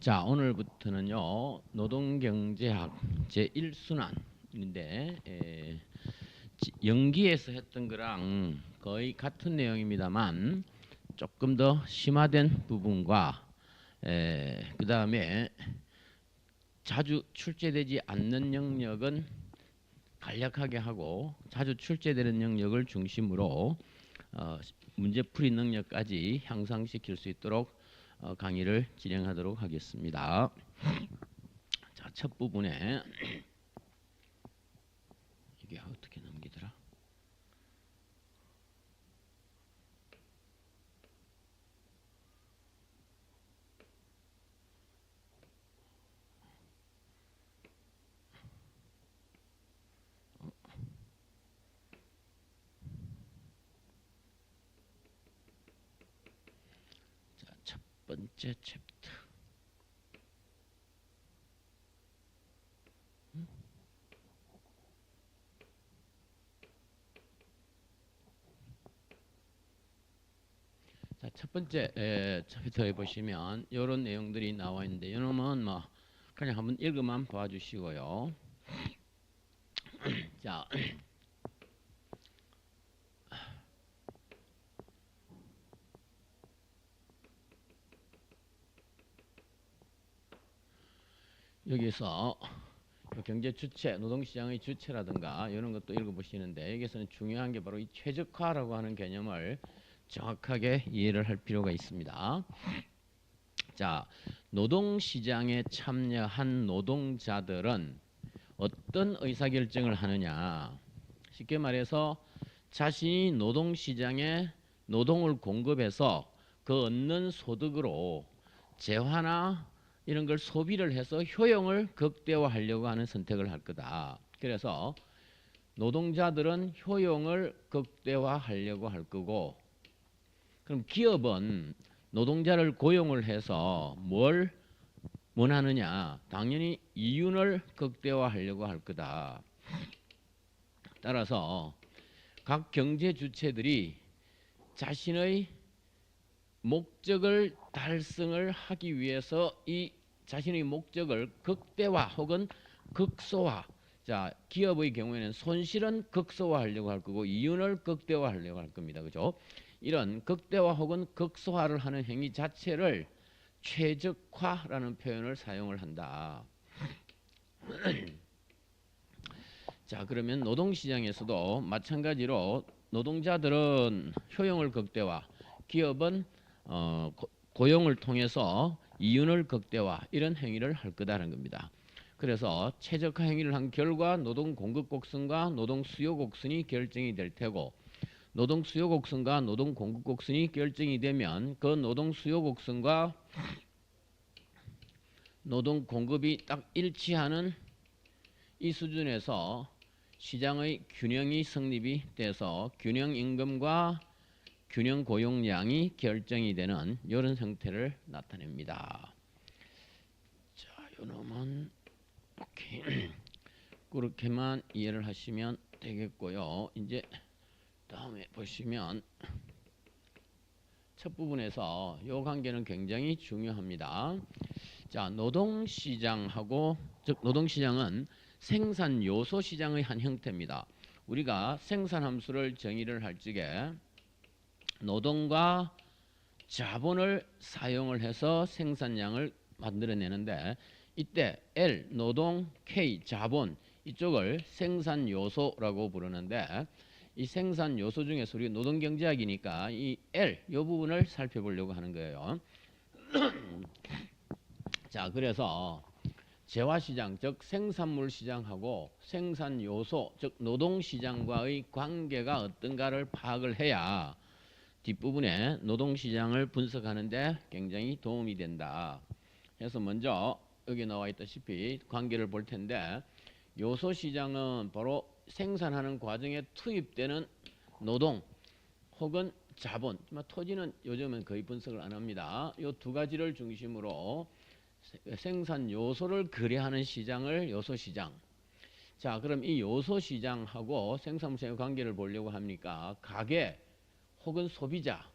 자, 오늘부터는요, 노동경제학 제1순환인데, 연기에서 했던 거랑 거의 같은 내용입니다만, 조금 더 심화된 부분과, 그 다음에 자주 출제되지 않는 영역은 간략하게 하고, 자주 출제되는 영역을 중심으로 문제풀이 능력까지 향상시킬 수 있도록 강의를 진행하도록 하겠습니다. 자, 첫 부분에 이게 어떻게 넘기더라? 자, 첫 번째 챕터. 자, 첫 번째 챕터에 보시면 이런 내용들이 나와 있는데 이놈은 뭐 그냥 한번 읽어만 봐주시고요. 자, 여기서 경제 주체, 노동시장의 주체라든가 이런 것도 읽어보시는데 여기서는 중요한 게 바로 이 최적화라고 하는 개념을 정확하게 이해를 할 필요가 있습니다. 자, 노동시장에 참여한 노동자들은 어떤 의사결정을 하느냐. 쉽게 말해서 자신이 노동시장에 노동을 공급해서 그 얻는 소득으로 재화나 이런 걸 소비를 해서 효용을 극대화하려고 하는 선택을 할 거다. 그래서 노동자들은 효용을 극대화하려고 할 거고, 그럼 기업은 노동자를 고용을 해서 뭘 원하느냐? 당연히 이윤을 극대화하려고 할 거다. 따라서 각 경제 주체들이 자신의 목적을 달성을 하기 위해서 이 자신의 목적을 극대화 혹은 극소화. 자, 기업의 경우에는 손실은 극소화하려고 할 거고 이윤을 극대화하려고 할 겁니다. 그죠? 이런 극대화 혹은 극소화를 하는 행위 자체를 최적화라는 표현을 사용을 한다. 자, 그러면 노동시장에서도 마찬가지로 노동자들은 효용을 극대화, 기업은 고용을 통해서 이윤을 극대화 이런 행위를 할 거다라는 겁니다. 그래서 최적화 행위를 한 결과 노동 공급 곡선과 노동 수요 곡선이 결정이 될 테고, 노동 수요 곡선과 노동 공급 곡선이 결정이 되면 그 노동 수요 곡선과 노동 공급이 딱 일치하는 이 수준에서 시장의 균형이 성립이 돼서 균형 임금과 균형 고용량이 결정이 되는 이런 형태를 나타냅니다. 자, 요놈은 오케이. 그렇게만 이해를 하시면 되겠고요. 이제 다음에 보시면 첫 부분에서 이 관계는 굉장히 중요합니다. 자, 노동시장하고, 즉 노동시장은 생산 요소 시장의 한 형태입니다. 우리가 생산 함수를 정의를 할 적에 노동과 자본을 사용을 해서 생산량을 만들어내는데, 이때 L 노동, K 자본 이쪽을 생산 요소라고 부르는데, 이 생산 요소 중에서 우리 노동 경제학이니까 이 L 이 부분을 살펴보려고 하는 거예요. 자, 그래서 재화시장, 즉 생산물 시장하고 생산 요소, 즉 노동 시장과의 관계가 어떤가를 파악을 해야 뒷부분에 노동 시장을 분석하는데 굉장히 도움이 된다. 그래서 먼저 여기 나와 있다시피 관계를 볼 텐데, 요소 시장은 바로 생산하는 과정에 투입되는 노동 혹은 자본, 토지는 요즘은 거의 분석을 안 합니다. 이 두 가지를 중심으로 생산 요소를 거래하는 시장을 요소 시장. 자, 그럼 이 요소 시장하고 생산물 시장의 관계를 보려고 합니까? 가게 혹은 소비자.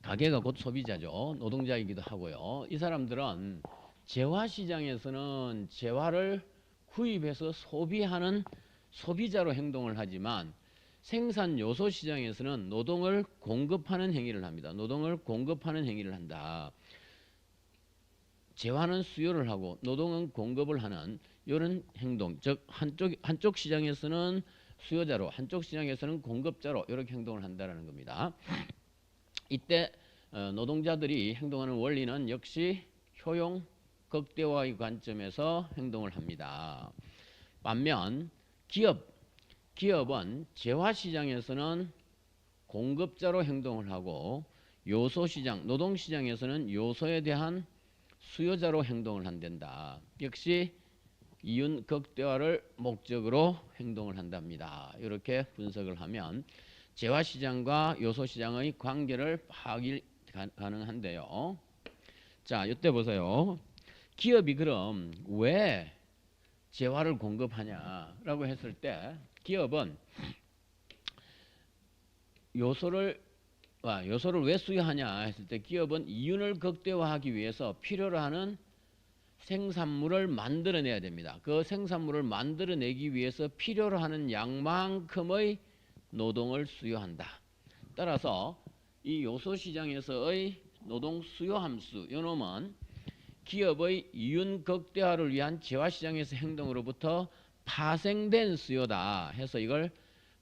가게가 곧 소비자죠. 노동자이기도 하고요. 이 사람들은 재화시장에서는 재화를 구입해서 소비하는 소비자로 행동을 하지만 생산 요소 시장에서는 노동을 공급하는 행위를 합니다. 노동을 공급하는 행위를 한다. 재화는 수요를 하고 노동은 공급을 하는 이런 행동, 즉 한쪽 시장에서는 수요자로, 한쪽 시장에서는 공급자로 이렇게 행동을 한다는 겁니다. 이때 노동자들이 행동하는 원리는 역시 효용 극대화의 관점에서 행동을 합니다. 반면 기업은 재화시장에서는 공급자로 행동을 하고 요소시장, 노동시장에서는 요소에 대한 수요자로 행동을 한단다. 역시 이윤 극대화를 목적으로 행동을 한답니다. 이렇게 분석을 하면 재화시장과 요소시장의 관계를 파악이 가능한데요. 자, 이때 보세요. 기업이 그럼 왜 재화를 공급하냐라고 했을 때 기업은 요소를 왜 수요하냐 했을 때 기업은 이윤을 극대화하기 위해서 필요로 하는 생산물을 만들어내야 됩니다. 그 생산물을 만들어내기 위해서 필요로 하는 양만큼의 노동을 수요한다. 따라서 이 요소시장에서의 노동 수요 함수 요놈은 기업의 이윤 극대화를 위한 재화시장에서 행동으로부터 파생된 수요다 해서 이걸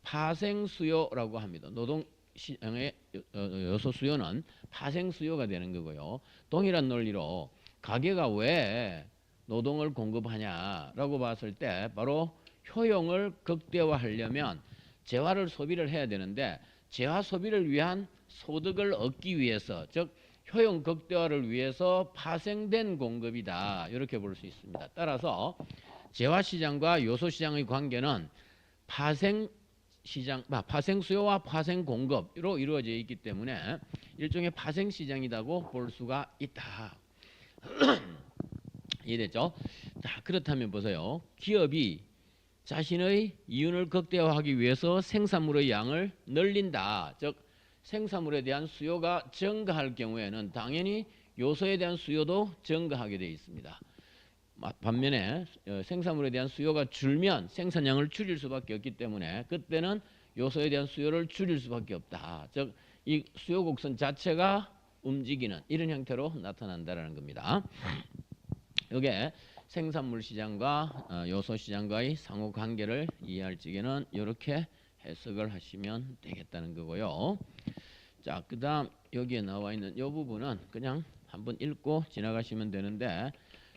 파생수요라고 합니다. 노동시장의 요소 수요는 파생수요가 되는 거고요. 동일한 논리로 가게가 왜 노동을 공급하냐라고 봤을 때 바로 효용을 극대화하려면 재화를 소비를 해야 되는데 재화 소비를 위한 소득을 얻기 위해서 즉 효용 극대화를 위해서 파생된 공급이다. 이렇게 볼 수 있습니다. 따라서 재화시장과 요소시장의 관계는 파생 수요와 파생 공급으로 이루어져 있기 때문에 일종의 파생 시장이라고 볼 수가 있다. 이해됐죠? 자, 그렇다면 보세요. 기업이 자신의 이윤을 극대화하기 위해서 생산물의 양을 늘린다. 즉 생산물에 대한 수요가 증가할 경우에는 당연히 요소에 대한 수요도 증가하게 되어 있습니다. 반면에 생산물에 대한 수요가 줄면 생산량을 줄일 수밖에 없기 때문에 그때는 요소에 대한 수요를 줄일 수밖에 없다. 즉 이 수요 곡선 자체가 움직이는 이런 형태로 나타난다는 겁니다. 이게 생산물 시장과 요소 시장과의 상호 관계를 이해할 적에는 이렇게 해석을 하시면 되겠다는 거고요. 자, 그다음 여기에 나와 있는 이 부분은 그냥 한번 읽고 지나가시면 되는데,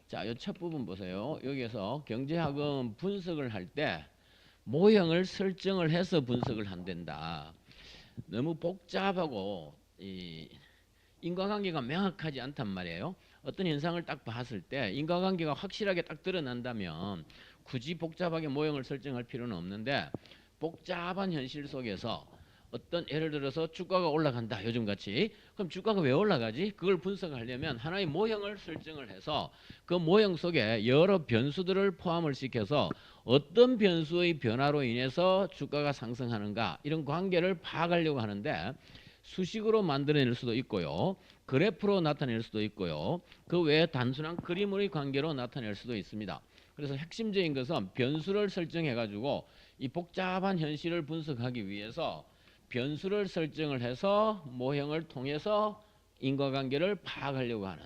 자, 이 첫 부분 보세요. 여기에서 경제학은 분석을 할 때 모형을 설정을 해서 분석을 한단다. 너무 복잡하고 이 인과관계가 명확하지 않단 말이에요. 어떤 현상을 딱 봤을 때 인과관계가 확실하게 딱 드러난다면 굳이 복잡하게 모형을 설정할 필요는 없는데, 복잡한 현실 속에서 어떤 예를 들어서 주가가 올라간다 요즘같이, 그럼 주가가 왜 올라가지? 그걸 분석하려면 하나의 모형을 설정을 해서 그 모형 속에 여러 변수들을 포함을 시켜서 어떤 변수의 변화로 인해서 주가가 상승하는가 이런 관계를 파악하려고 하는데, 수식으로 만들어낼 수도 있고요, 그래프로 나타낼 수도 있고요, 그 외에 단순한 그림의 관계로 나타낼 수도 있습니다. 그래서 핵심적인 것은 변수를 설정해 가지고 이 복잡한 현실을 분석하기 위해서 변수를 설정을 해서 모형을 통해서 인과관계를 파악하려고 하는,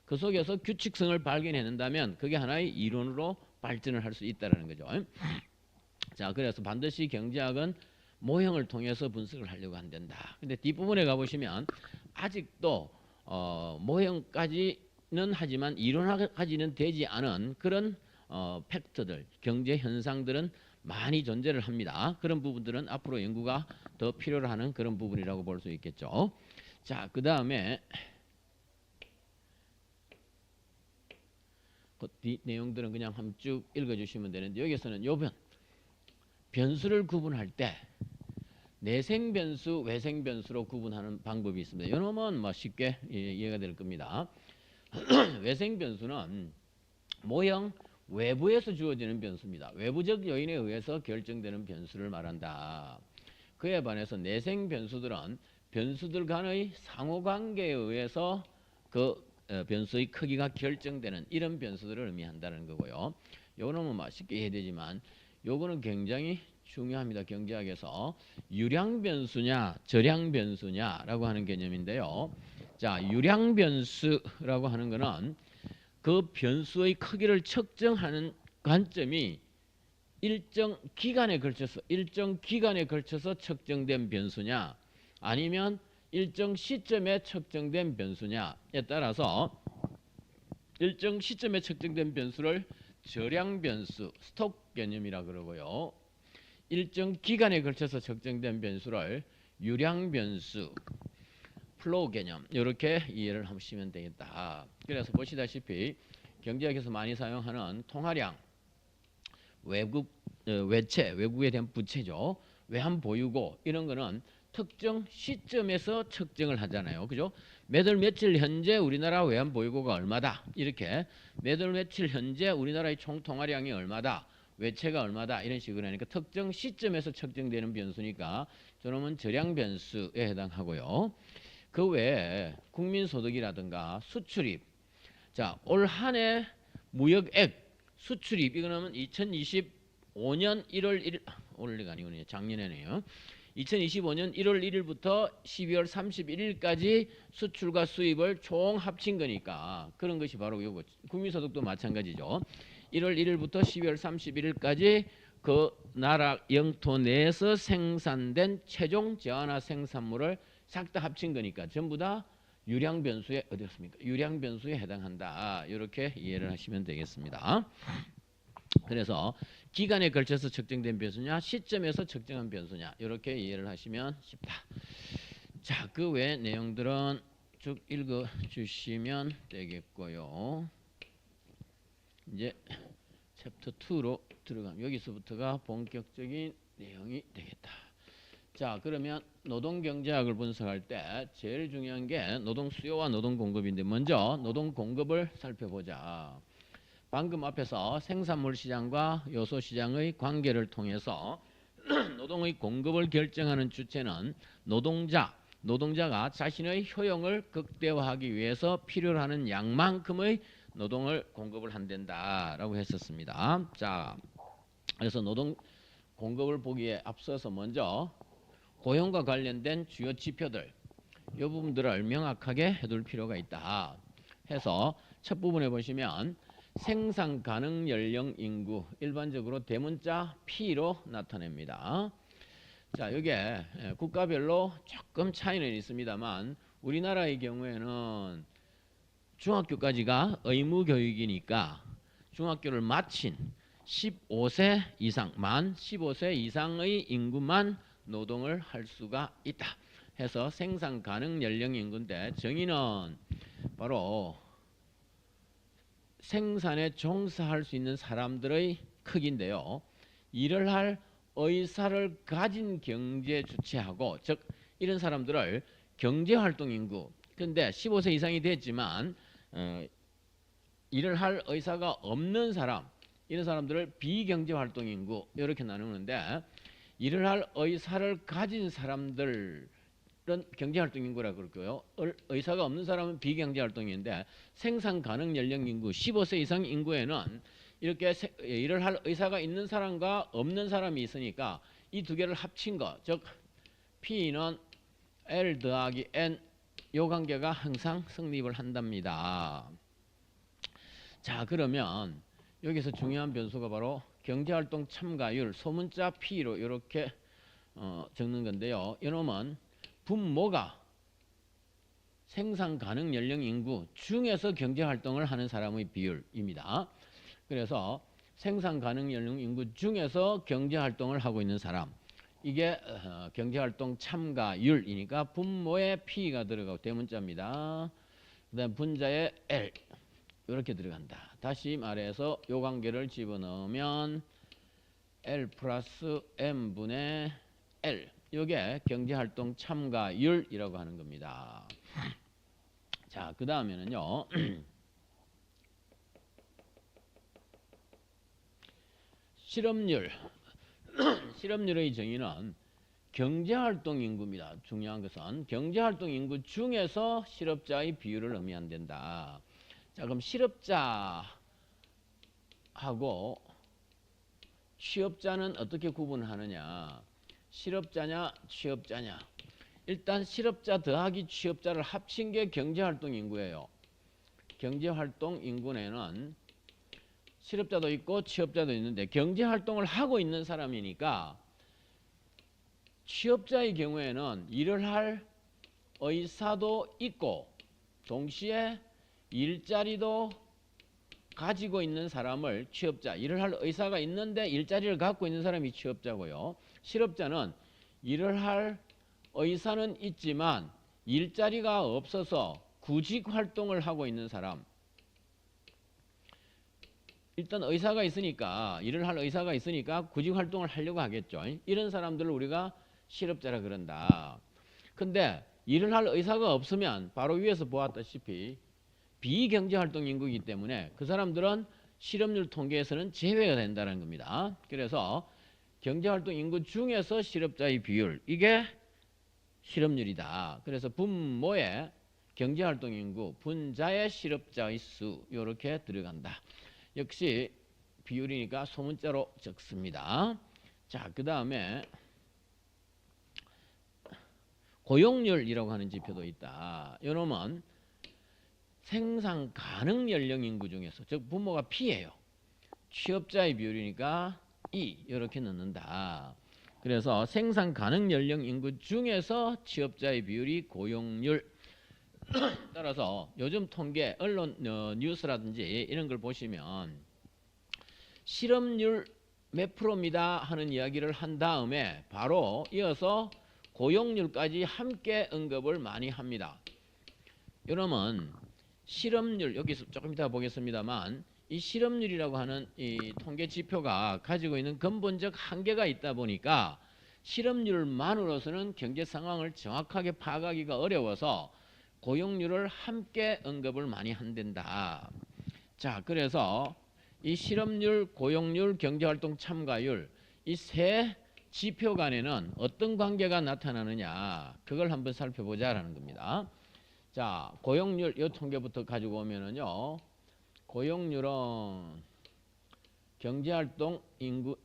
그 속에서 규칙성을 발견해낸다면 그게 하나의 이론으로 발전을 할 수 있다는 거죠. 자, 그래서 반드시 경제학은 모형을 통해서 분석을 하려고 한단다. 근데 뒷부분에 가보시면 아직도 모형까지는 하지만 이론화까지는 되지 않은 그런 팩트들, 경제 현상들은 많이 존재를 합니다. 그런 부분들은 앞으로 연구가 더 필요로 하는 그런 부분이라고 볼 수 있겠죠. 자, 그 다음에 그 뒤 내용들은 그냥 한번 쭉 읽어주시면 되는데, 여기서는 요 변수를 구분할 때 내생 변수, 외생 변수로 구분하는 방법이 있습니다. 이놈은 뭐 쉽게 이해가 될 겁니다. 외생 변수는 모형 외부에서 주어지는 변수입니다. 외부적 요인에 의해서 결정되는 변수를 말한다. 그에 반해서 내생 변수들은 변수들 간의 상호관계에 의해서 그 변수의 크기가 결정되는 이런 변수들을 의미한다는 거고요. 요거는 뭐 쉽게 해야 되지만 요거는 굉장히 중요합니다. 경제학에서 유량 변수냐 저량 변수냐라고 하는 개념인데요. 자, 유량 변수라고 하는 거는 그 변수의 크기를 측정하는 관점이 일정 기간에 걸쳐서 측정된 변수냐 아니면 일정 시점에 측정된 변수냐에 따라서 일정 시점에 측정된 변수를 저량 변수, 스톡 개념이라 그러고요. 일정 기간에 걸쳐서 측정된 변수를 유량 변수, 플로우 개념 이렇게 이해를 하시면 되겠다. 그래서 보시다시피 경제학에서 많이 사용하는 통화량, 외채, 외국에 대한 부채죠. 외환 보유고 이런 거는 특정 시점에서 측정을 하잖아요. 그죠? 매달 며칠 현재 우리나라 외환 보유고가 얼마다. 이렇게 매달 며칠 현재 우리나라의 총 통화량이 얼마다. 외채가 얼마다. 이런 식으로 하니까 특정 시점에서 측정되는 변수니까 저놈은 저량 변수에 해당하고요. 그 외에 국민소득이라든가 수출입. 자, 올 한 해 무역액 수출입 이거는 2025년 1월 1일 올해가 아니군요. 작년에네요. 2025년 1월 1일부터 12월 31일까지 수출과 수입을 총 합친 거니까 그런 것이 바로 이거. 국민소득도 마찬가지죠. 1월 1일부터 12월 31일까지 그 나라 영토 내에서 생산된 최종 저하나 생산물을 싹 다 합친 거니까 전부 다 유량 변수에 어디였습니까? 유량 변수에 해당한다. 이렇게 이해를 하시면 되겠습니다. 그래서 기간에 걸쳐서 측정된 변수냐 시점에서 측정한 변수냐 이렇게 이해를 하시면 쉽다. 자, 그 외 내용들은 쭉 읽어 주시면 되겠고요. 이제 챕터 2로 들어가면 여기서부터가 본격적인 내용이 되겠다. 자, 그러면 노동경제학을 분석할 때 제일 중요한 게 노동 수요와 노동 공급인데 먼저 노동 공급을 살펴보자. 방금 앞에서 생산물 시장과 요소 시장의 관계를 통해서 노동의 공급을 결정하는 주체는 노동자가 자신의 효용을 극대화하기 위해서 필요로 하는 양만큼의 노동을 공급을 한단다라고 했었습니다. 자, 그래서 노동 공급을 보기에 앞서서 먼저 고용과 관련된 주요 지표들 이 부분들을 명확하게 해둘 필요가 있다 해서 첫 부분에 보시면 생산 가능 연령 인구 일반적으로 대문자 P로 나타냅니다. 자, 여기에 국가별로 조금 차이는 있습니다만 우리나라의 경우에는 중학교까지가 의무 교육이니까 중학교를 마친 15세 이상 만 15세 이상의 인구만 노동을 할 수가 있다 해서 생산 가능 연령 인구인데 정의는 바로 생산에 종사할 수 있는 사람들의 크기인데요. 일을 할 의사를 가진 경제 주체하고 즉 이런 사람들을 경제활동 인구 근데 15세 이상이 됐지만 일을 할 의사가 없는 사람 이런 사람들을 비경제활동 인구 이렇게 나누는데 일을 할 의사를 가진 사람들은 경제활동 인구라고 그럴까요? 의사가 없는 사람은 비경제활동인데 생산 가능 연령 인구 15세 이상 인구에는 이렇게 일을 할 의사가 있는 사람과 없는 사람이 있으니까 이 두 개를 합친 거, 즉 P는 L 더하기 N 요 관계가 항상 성립을 한답니다. 자, 그러면 여기서 중요한 변수가 바로 경제활동 참가율 소문자 P로 이렇게 적는 건데요. 이놈은 분모가 생산 가능 연령 인구 중에서 경제활동을 하는 사람의 비율입니다. 그래서 생산 가능 연령 인구 중에서 경제활동을 하고 있는 사람 이게 경제활동 참가율이니까 분모에 P가 들어가고 대문자입니다. 그 다음 분자에 L 이렇게 들어간다. 다시 말해서 요 관계를 집어넣으면 L 플러스 M분의 L 이게 경제활동 참가율이라고 하는 겁니다. 자, 그 다음에는요. 실업률. 실업률의 정의는 경제활동 인구입니다. 중요한 것은 경제활동 인구 중에서 실업자의 비율을 의미한다. 자, 그럼 실업자하고 취업자는 어떻게 구분하느냐? 실업자냐, 취업자냐? 일단 실업자 더하기 취업자를 합친 게 경제활동 인구예요. 경제활동 인구에는 실업자도 있고 취업자도 있는데 경제활동을 하고 있는 사람이니까 취업자의 경우에는 일을 할 의사도 있고 동시에 일자리도 가지고 있는 사람을 취업자, 일을 할 의사가 있는데 일자리를 갖고 있는 사람이 취업자고요. 실업자는 일을 할 의사는 있지만 일자리가 없어서 구직 활동을 하고 있는 사람. 일단 의사가 있으니까 일을 할 의사가 있으니까 구직 활동을 하려고 하겠죠. 이런 사람들을 우리가 실업자라 그런다. 근데 일을 할 의사가 없으면 바로 위에서 보았다시피 비경제활동 인구이기 때문에 그 사람들은 실업률 통계에서는 제외가 된다는 겁니다. 그래서 경제활동 인구 중에서 실업자의 비율, 이게 실업률이다. 그래서 분모의 경제활동 인구, 분자의 실업자의 수, 이렇게 들어간다. 역시 비율이니까 소문자로 적습니다. 자, 그 다음에 고용률이라고 하는 지표도 있다. 이놈은 생산 가능 연령 인구 중에서, 즉 분모가 P예요. 취업자의 비율이니까 E 이렇게 넣는다. 그래서 생산 가능 연령 인구 중에서 취업자의 비율이 고용률. 따라서 요즘 통계, 언론 뉴스라든지 이런 걸 보시면 실업률 몇 프로입니다 하는 이야기를 한 다음에 바로 이어서 고용률까지 함께 언급을 많이 합니다. 여러분 실업률, 여기서 조금 이따 보겠습니다만 이 실업률이라고 하는 이 통계 지표가 가지고 있는 근본적 한계가 있다 보니까 실업률만으로서는 경제 상황을 정확하게 파악하기가 어려워서 고용률을 함께 언급을 많이 한단다. 자, 그래서 이 실업률, 고용률, 경제활동 참가율, 이 세 지표 간에는 어떤 관계가 나타나느냐, 그걸 한번 살펴보자라는 겁니다. 자, 고용률, 이 통계부터 가지고 오면은요, 고용률은 경제활동 인구,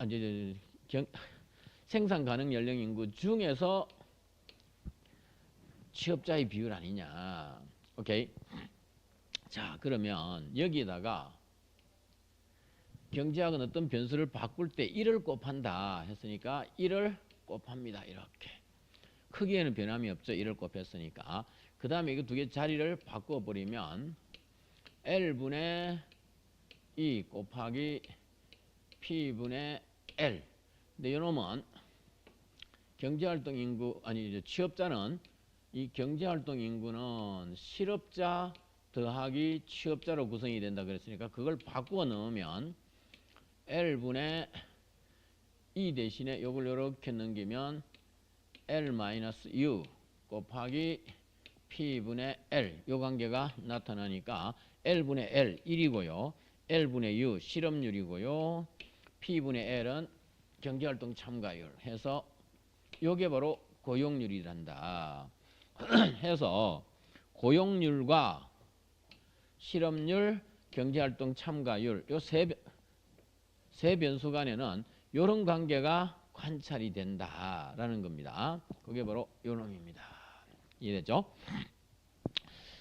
생산 가능 연령 인구 중에서 취업자의 비율 아니냐. 오케이. 자, 그러면 여기다가 경제학은 어떤 변수를 바꿀 때 1을 곱한다 했으니까 1을 곱합니다. 이렇게. 크기에는 변함이 없죠. 1을 곱했으니까. 그 다음에 이거 두 개 자리를 바꿔버리면 L분의 E 곱하기 P분의 L. 근데 이놈은 경제활동 인구, 아니 취업자는, 이 경제활동 인구는 실업자 더하기 취업자로 구성이 된다 그랬으니까 그걸 바꾸어 넣으면 L분의 E 대신에 요걸 이렇게 넘기면 L-U 곱하기 P분의 L, 요 관계가 나타나니까 L분의 L 1이고요. L분의 U 실업률이고요. P분의 L은 경제활동 참가율 해서 요게 바로 고용률이란다. 해서 고용률과 실업률, 경제활동 참가율 요 세 변수 간에는 이런 관계가 관찰이 된다라는 겁니다. 그게 바로 요 놈입니다. 이해됐죠?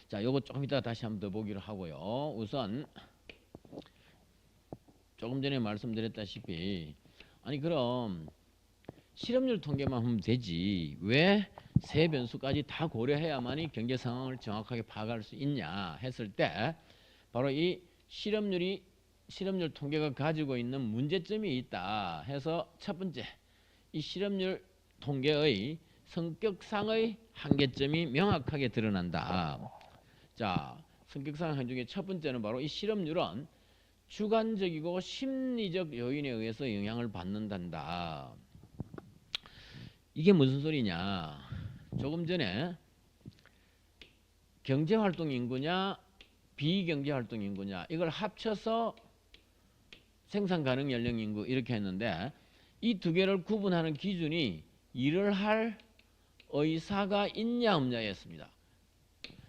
자, 요거 조금 이따 다시 한번 더 보기로 하고요. 우선 조금 전에 말씀드렸다시피, 아니 그럼 실업률 통계만 하면 되지 왜 세 변수까지 다 고려해야만이 경제 상황을 정확하게 파악할 수 있냐 했을 때, 바로 이 실업률 통계가 가지고 있는 문제점이 있다 해서 첫 번째, 이 실업률 통계의 성격상의 한계점이 명확하게 드러난다. 자, 성격상 한계 중에 첫 번째는 바로 이 실업률은 주관적이고 심리적 요인에 의해서 영향을 받는단다. 이게 무슨 소리냐? 조금 전에 경제활동 인구냐 비경제활동 인구냐 이걸 합쳐서 생산 가능 연령 인구 이렇게 했는데 이 두 개를 구분하는 기준이 일을 할 의사가 있냐 없냐였습니다.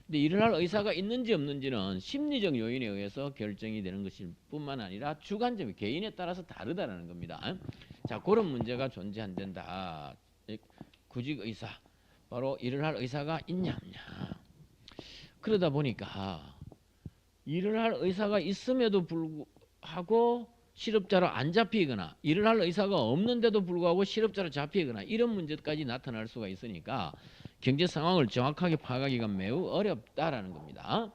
근데 일을 할 의사가 있는지 없는지는 심리적 요인에 의해서 결정이 되는 것일 뿐만 아니라 주관적 개인에 따라서 다르다는 겁니다. 자, 그런 문제가 존재한다. 구직 의사, 바로 일을 할 의사가 있냐 없냐. 그러다 보니까 일을 할 의사가 있음에도 불구하고 실업자로 안 잡히거나 일을 할 의사가 없는데도 불구하고 실업자로 잡히거나 이런 문제까지 나타날 수가 있으니까 경제 상황을 정확하게 파악하기가 매우 어렵다라는 겁니다.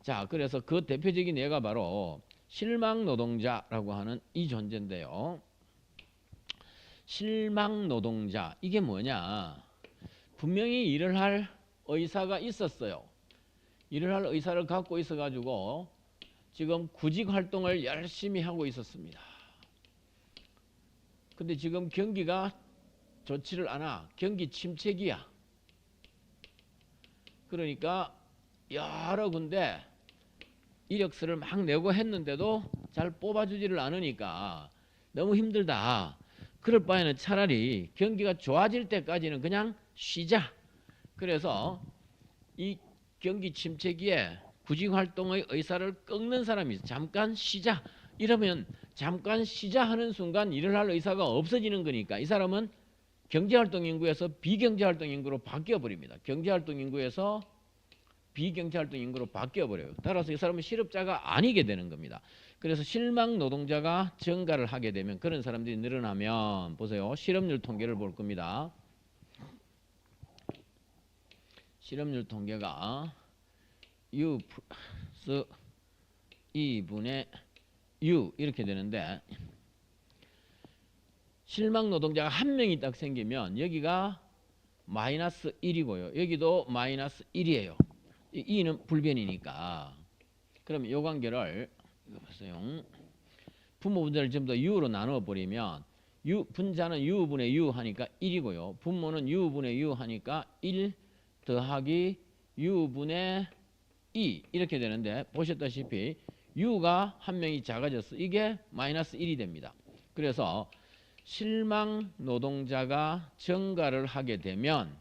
자, 그래서 그 대표적인 예가 바로 실망 노동자라고 하는 이 존재인데요. 실망 노동자, 이게 뭐냐? 분명히 일을 할 의사가 있었어요. 일을 할 의사를 갖고 있어가지고 지금 구직 활동을 열심히 하고 있었습니다. 근데 지금 경기가 좋지를 않아. 경기 침체기야. 그러니까 여러 군데 이력서를 막 내고 했는데도 잘 뽑아주지를 않으니까 너무 힘들다. 그럴 바에는 차라리 경기가 좋아질 때까지는 그냥 쉬자. 그래서 이 경기 침체기에 구직 활동의 의사를 꺾는 사람이 있어. 잠깐 쉬자. 이러면 잠깐 쉬자 하는 순간 일을 할 의사가 없어지는 거니까 이 사람은 경제활동 인구에서 비경제활동 인구로 바뀌어 버립니다. 경제활동 인구에서 비경제활동 인구로 바뀌어 버려요. 따라서 이 사람은 실업자가 아니게 되는 겁니다. 그래서 실망 노동자가 증가를 하게 되면 그런 사람들이 늘어나면 보세요. 실업률 통계를 볼 겁니다. 실업률 통계가 U 플러스 2분의 U 이렇게 되는데 실망 노동자가 한 명이 딱 생기면 여기가 마이너스 1이고요. 여기도 마이너스 1이에요. 2는 불변이니까. 그럼 이 관계를 이거 보세요. 분모 분자를 전부 다 U로 나누어 버리면 분자는 U분의 U 하니까 1이고요. 분모는 U분의 U 하니까 1 더하기 U분의 2 이렇게 되는데 보셨다시피 U가 한 명이 작아졌어. 이게 마이너스 1이 됩니다. 그래서 실망 노동자가 증가를 하게 되면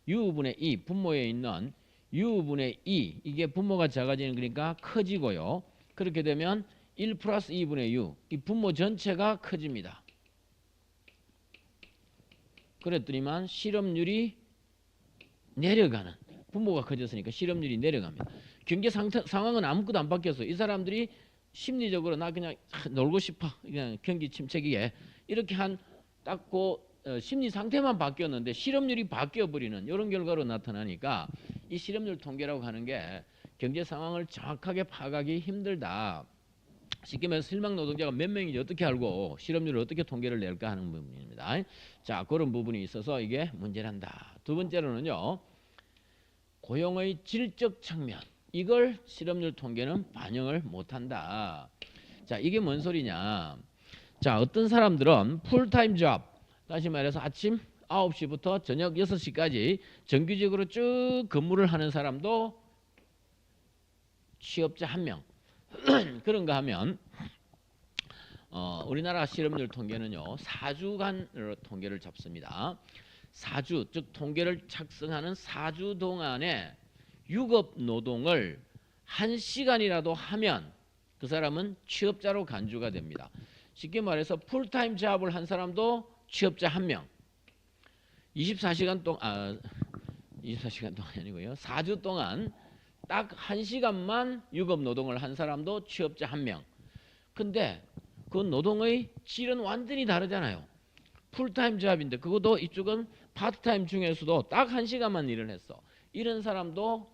U분의 2 분모에 있는 U분의 2 이게 분모가 작아지는 거니까 커지고요. 그렇게 되면 1 플러스 2분의 U 이 분모 전체가 커집니다. 그랬더니만 실업률이 내려가는 분모가 커졌으니까 실업률이 내려갑니다. 경제 상황은 아무것도 안 바뀌었어요. 이 사람들이 심리적으로 나 그냥 놀고 싶어 그냥 경기 침체기에 이렇게 한 딱고 심리 상태만 바뀌었는데 실업률이 바뀌어 버리는 이런 결과로 나타나니까 이 실업률 통계라고 하는 게 경제 상황을 정확하게 파악하기 힘들다. 쉽게 말해서 실망 노동자가 몇 명인지 어떻게 알고 실업률을 어떻게 통계를 낼까 하는 부분입니다. 자, 그런 부분이 있어서 이게 문제란다. 두 번째로는요. 고용의 질적 측면. 이걸 실업률 통계는 반영을 못한다. 자, 이게 뭔 소리냐. 자, 어떤 사람들은 풀타임 잡, 다시 말해서 아침 9시부터 저녁 6시까지 정규직으로 쭉 근무를 하는 사람도 취업자 한 명. 그런가 하면 우리나라 실업률 통계는요. 4주간으로 통계를 잡습니다. 4주, 즉 통계를 작성하는 4주 동안에 유급 노동을 1시간이라도 하면 그 사람은 취업자로 간주가 됩니다. 쉽게 말해서 풀타임 잡을 한 사람도 취업자 한 명. 24시간 동안이 아니고요. 4주 동안 딱 1시간만 유급 노동을 한 사람도 취업자 한 명. 근데 그 노동의 질은 완전히 다르잖아요. 풀타임 잡인데 그것도 이쪽은 파트타임 중에서도 딱 1시간만 일을 했어. 이런 사람도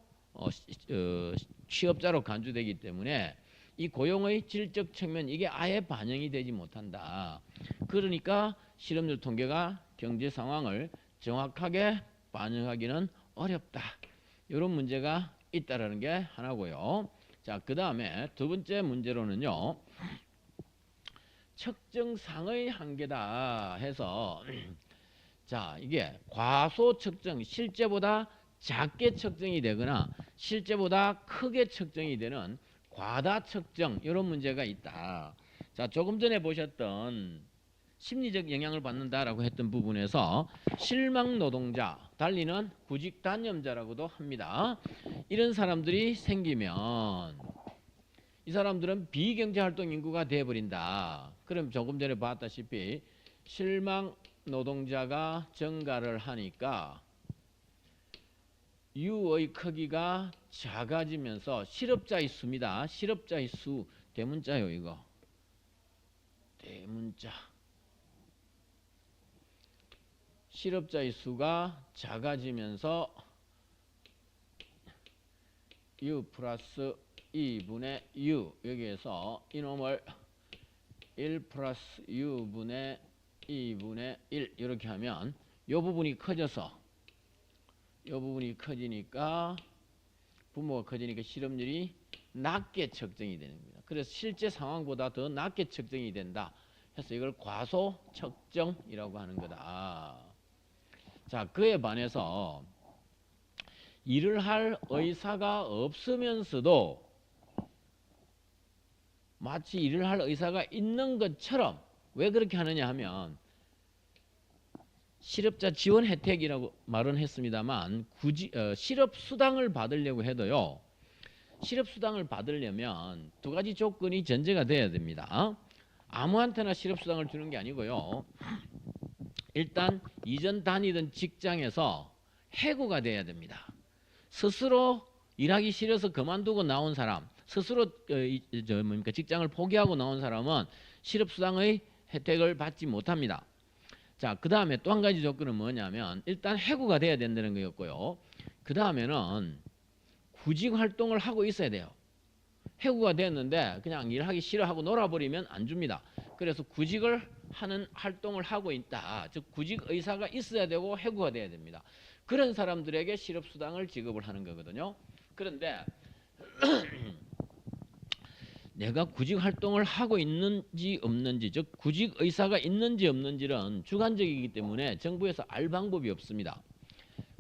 취업자로 간주되기 때문에 이 고용의 질적 측면 이게 아예 반영이 되지 못한다. 그러니까 실업률 통계가 경제 상황을 정확하게 반영하기는 어렵다. 이런 문제가 있다라는 게 하나고요. 자, 그 다음에 두 번째 문제로는요. 측정상의 한계다 해서 자, 이게 과소 측정, 실제보다 작게 측정이 되거나 실제보다 크게 측정이 되는 과다 측정 이런 문제가 있다. 자, 조금 전에 보셨던 심리적 영향을 받는다라고 했던 부분에서 실망 노동자, 달리는 구직 단념자라고도 합니다. 이런 사람들이 생기면 이 사람들은 비경제 활동 인구가 돼버린다. 그럼 조금 전에 봤다시피 실망 노동자가 증가를 하니까 U의 크기가 작아지면서 실업자의 수입니다. 실업자의 수 대문자요 이거. 대문자. 실업자의 수가 작아지면서 U 플러스 2분의 U 여기에서 이놈을 1 플러스 U분의 2분의 1 이렇게 하면 이 부분이 커져서 이 부분이 커지니까 부모가 커지니까 실업률이 낮게 측정이 되는 겁니다. 그래서 실제 상황보다 더 낮게 측정이 된다 해서 이걸 과소 측정이라고 하는 거다. 자, 그에 반해서 일을 할 의사가 없으면서도 마치 일을 할 의사가 있는 것처럼 왜 그렇게 하느냐 하면 실업자 지원 혜택이라고 말은 했습니다만 굳이 실업수당을 받으려고 해도요. 실업수당을 받으려면 두 가지 조건이 전제가 돼야 됩니다. 아무한테나 실업수당을 주는 게 아니고요. 일단 이전 다니던 직장에서 해고가 돼야 됩니다. 스스로 일하기 싫어서 그만두고 나온 사람, 스스로 직장을 포기하고 나온 사람은 실업수당의 혜택을 받지 못합니다. 자, 그 다음에 또 한 가지 조건은 뭐냐면 일단 해고가 돼야 된다는 거였고요. 그 다음에는 구직 활동을 하고 있어야 돼요. 해고가 됐는데 그냥 일하기 싫어하고 놀아버리면 안 줍니다. 그래서 구직을 하는 활동을 하고 있다. 즉 구직 의사가 있어야 되고 해고가 돼야 됩니다. 그런 사람들에게 실업수당을 지급을 하는 거거든요. 그런데 내가 구직 활동을 하고 있는지 없는지, 즉 구직 의사가 있는지 없는지는 주관적이기 때문에 정부에서 알 방법이 없습니다.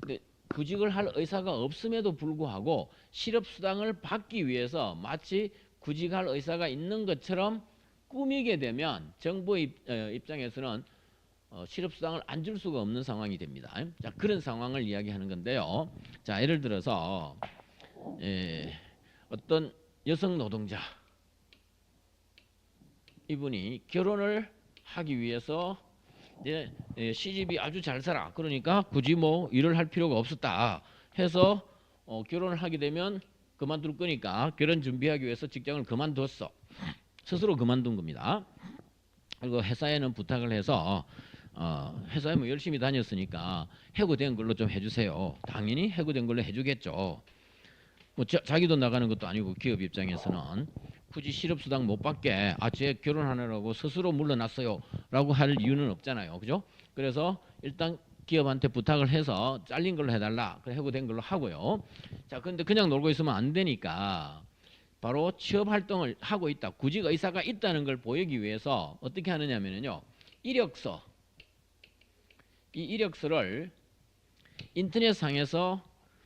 근데 구직을 할 의사가 없음에도 불구하고 실업수당을 받기 위해서 마치 구직할 의사가 있는 것처럼 꾸미게 되면 정부의 입장에서는 실업수당을 안 줄 수가 없는 상황이 됩니다. 자, 그런 상황을 이야기하는 건데요. 자, 예를 들어서 어떤 여성 노동자 이분이 결혼을 하기 위해서 이제 시집이 아주 잘 살아. 그러니까 굳이 뭐 일을 할 필요가 없었다 해서 결혼을 하게 되면 그만둘 거니까 결혼 준비하기 위해서 직장을 그만뒀어. 스스로 그만둔 겁니다. 그리고 회사에는 부탁을 해서 회사에 뭐 열심히 다녔으니까 해고된 걸로 좀 해주세요. 당연히 해고된 걸로 해주겠죠. 뭐 자기도 나가는 것도 아니고 기업 입장에서는 굳이 실업수당 못 받게 쟤 결혼하느라고 스스로 물러났어요 라고 할 이유는 없잖아요. 그죠? 그래서 일단 기업한테 부탁을 해서 잘린 걸로 해달라. 해고된 걸로 하고요. 자, 근데 그냥 놀고 있으면 안 되니까 바로 취업 활동을 하고 있다. 구직 의사가 있다는 걸 보이기 위해서 어떻게 하느냐면요. 이력서. 이 이력서를 인터넷상에서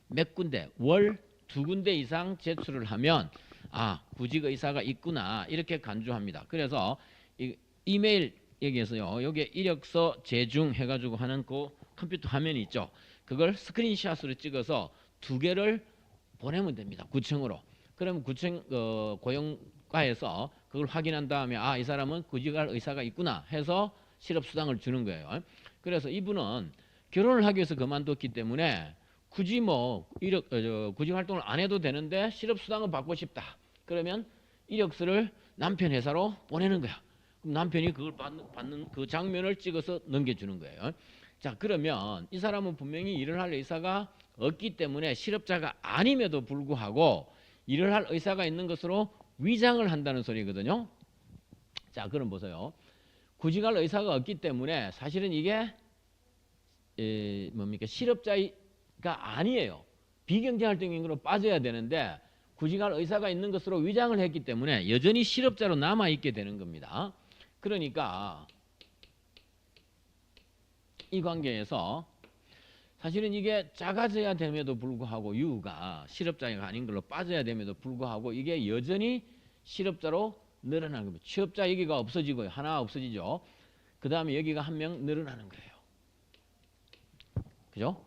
몇 군데, 월 2군데 이상 제출을 하면 구직 의사가 있구나 이렇게 간주합니다. 그래서 이메일 여기에서요. 여기에 이력서 제중 해가지고 하는 그 컴퓨터 화면이 있죠. 그걸 스크린샷으로 찍어서 2개를 보내면 됩니다. 구청으로. 그러면 구청 고용과에서 그걸 확인한 다음에 이 사람은 구직할 의사가 있구나 해서 실업수당을 주는 거예요. 그래서 이분은 결혼을 하기 위해서 그만뒀기 때문에 굳이 뭐 구직 활동을 안 해도 되는데 실업수당을 받고 싶다. 그러면 이력서를 남편 회사로 보내는 거야. 그럼 남편이 그걸 받는 그 장면을 찍어서 넘겨주는 거예요. 자, 그러면 이 사람은 분명히 일을 할 의사가 없기 때문에 실업자가 아님에도 불구하고 일을 할 의사가 있는 것으로 위장을 한다는 소리거든요. 자, 그럼 보세요. 구직할 의사가 없기 때문에 사실은 이게 실업자가 아니에요. 비경제활동인으로 빠져야 되는데 구직할 의사가 있는 것으로 위장을 했기 때문에 여전히 실업자로 남아있게 되는 겁니다. 그러니까 이 관계에서 사실은 이게 작아져야 됨에도 불구하고 U가 실업자가 아닌 걸로 빠져야 됨에도 불구하고 이게 여전히 실업자로 늘어나는 겁니다. 취업자 얘기가 없어지고요. 하나 없어지죠. 그 다음에 여기가 한 명 늘어나는 거예요. 그죠?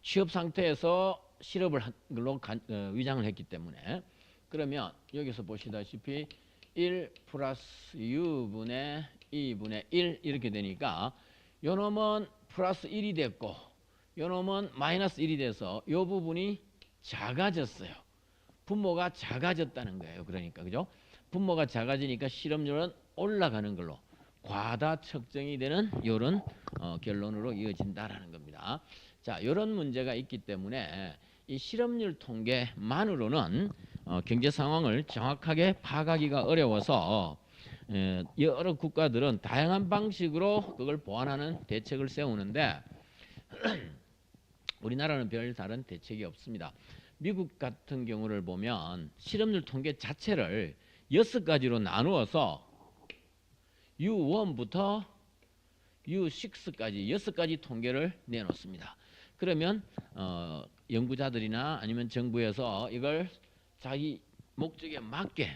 취업 상태에서 실업을 한 걸로 위장을 했기 때문에 그러면 여기서 보시다시피 1 플러스 u분의 2분의 1 이렇게 되니까 요 놈은 플러스 1이 됐고 요 놈은 마이너스 1이 돼서 요 부분이 작아졌어요. 분모가 작아졌다는 거예요. 그러니까 그죠? 분모가 작아지니까 실업률은 올라가는 걸로 과다 측정이 되는 이런 결론으로 이어진다라는 겁니다. 자, 이런 문제가 있기 때문에 이 실업률 통계만으로는 경제 상황을 정확하게 파악하기가 어려워서 여러 국가들은 다양한 방식으로 그걸 보완하는 대책을 세우는데 우리나라는 별 다른 대책이 없습니다. 미국 같은 경우를 보면 실업률 통계 자체를 6가지로 나누어서 U1부터 U6까지 6가지 통계를 내놓습니다. 그러면 연구자들이나 아니면 정부에서 이걸 자기 목적에 맞게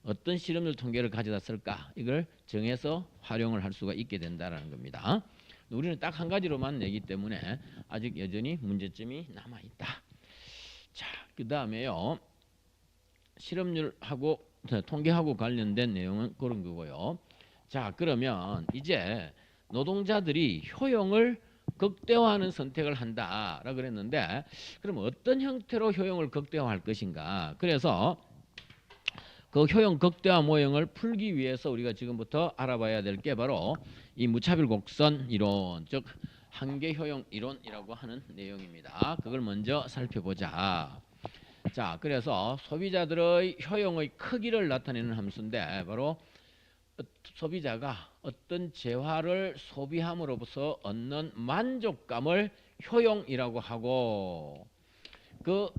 어떤 실업률 통계를 가져다 쓸까 이걸 정해서 활용을 할 수가 있게 된다는 겁니다. 우리는 딱 한 가지로만 내기 때문에 아직 여전히 문제점이 남아있다. 자, 그 다음에요. 실업률하고 통계하고 관련된 내용은 그런 거고요. 자, 그러면 이제 노동자들이 효용을 극대화하는 선택을 한다라 그랬는데 그럼 어떤 형태로 효용을 극대화할 것인가? 그래서 그 효용 극대화 모형을 풀기 위해서 우리가 지금부터 알아봐야 될 게 바로 이 무차별 곡선 이론, 즉 한계 효용 이론이라고 하는 내용입니다. 그걸 먼저 살펴보자. 자, 그래서 소비자들의 효용의 크기를 나타내는 함수인데 바로 소비자가 어떤 재화를 소비함으로써 얻는 만족감을 효용이라고 하고 그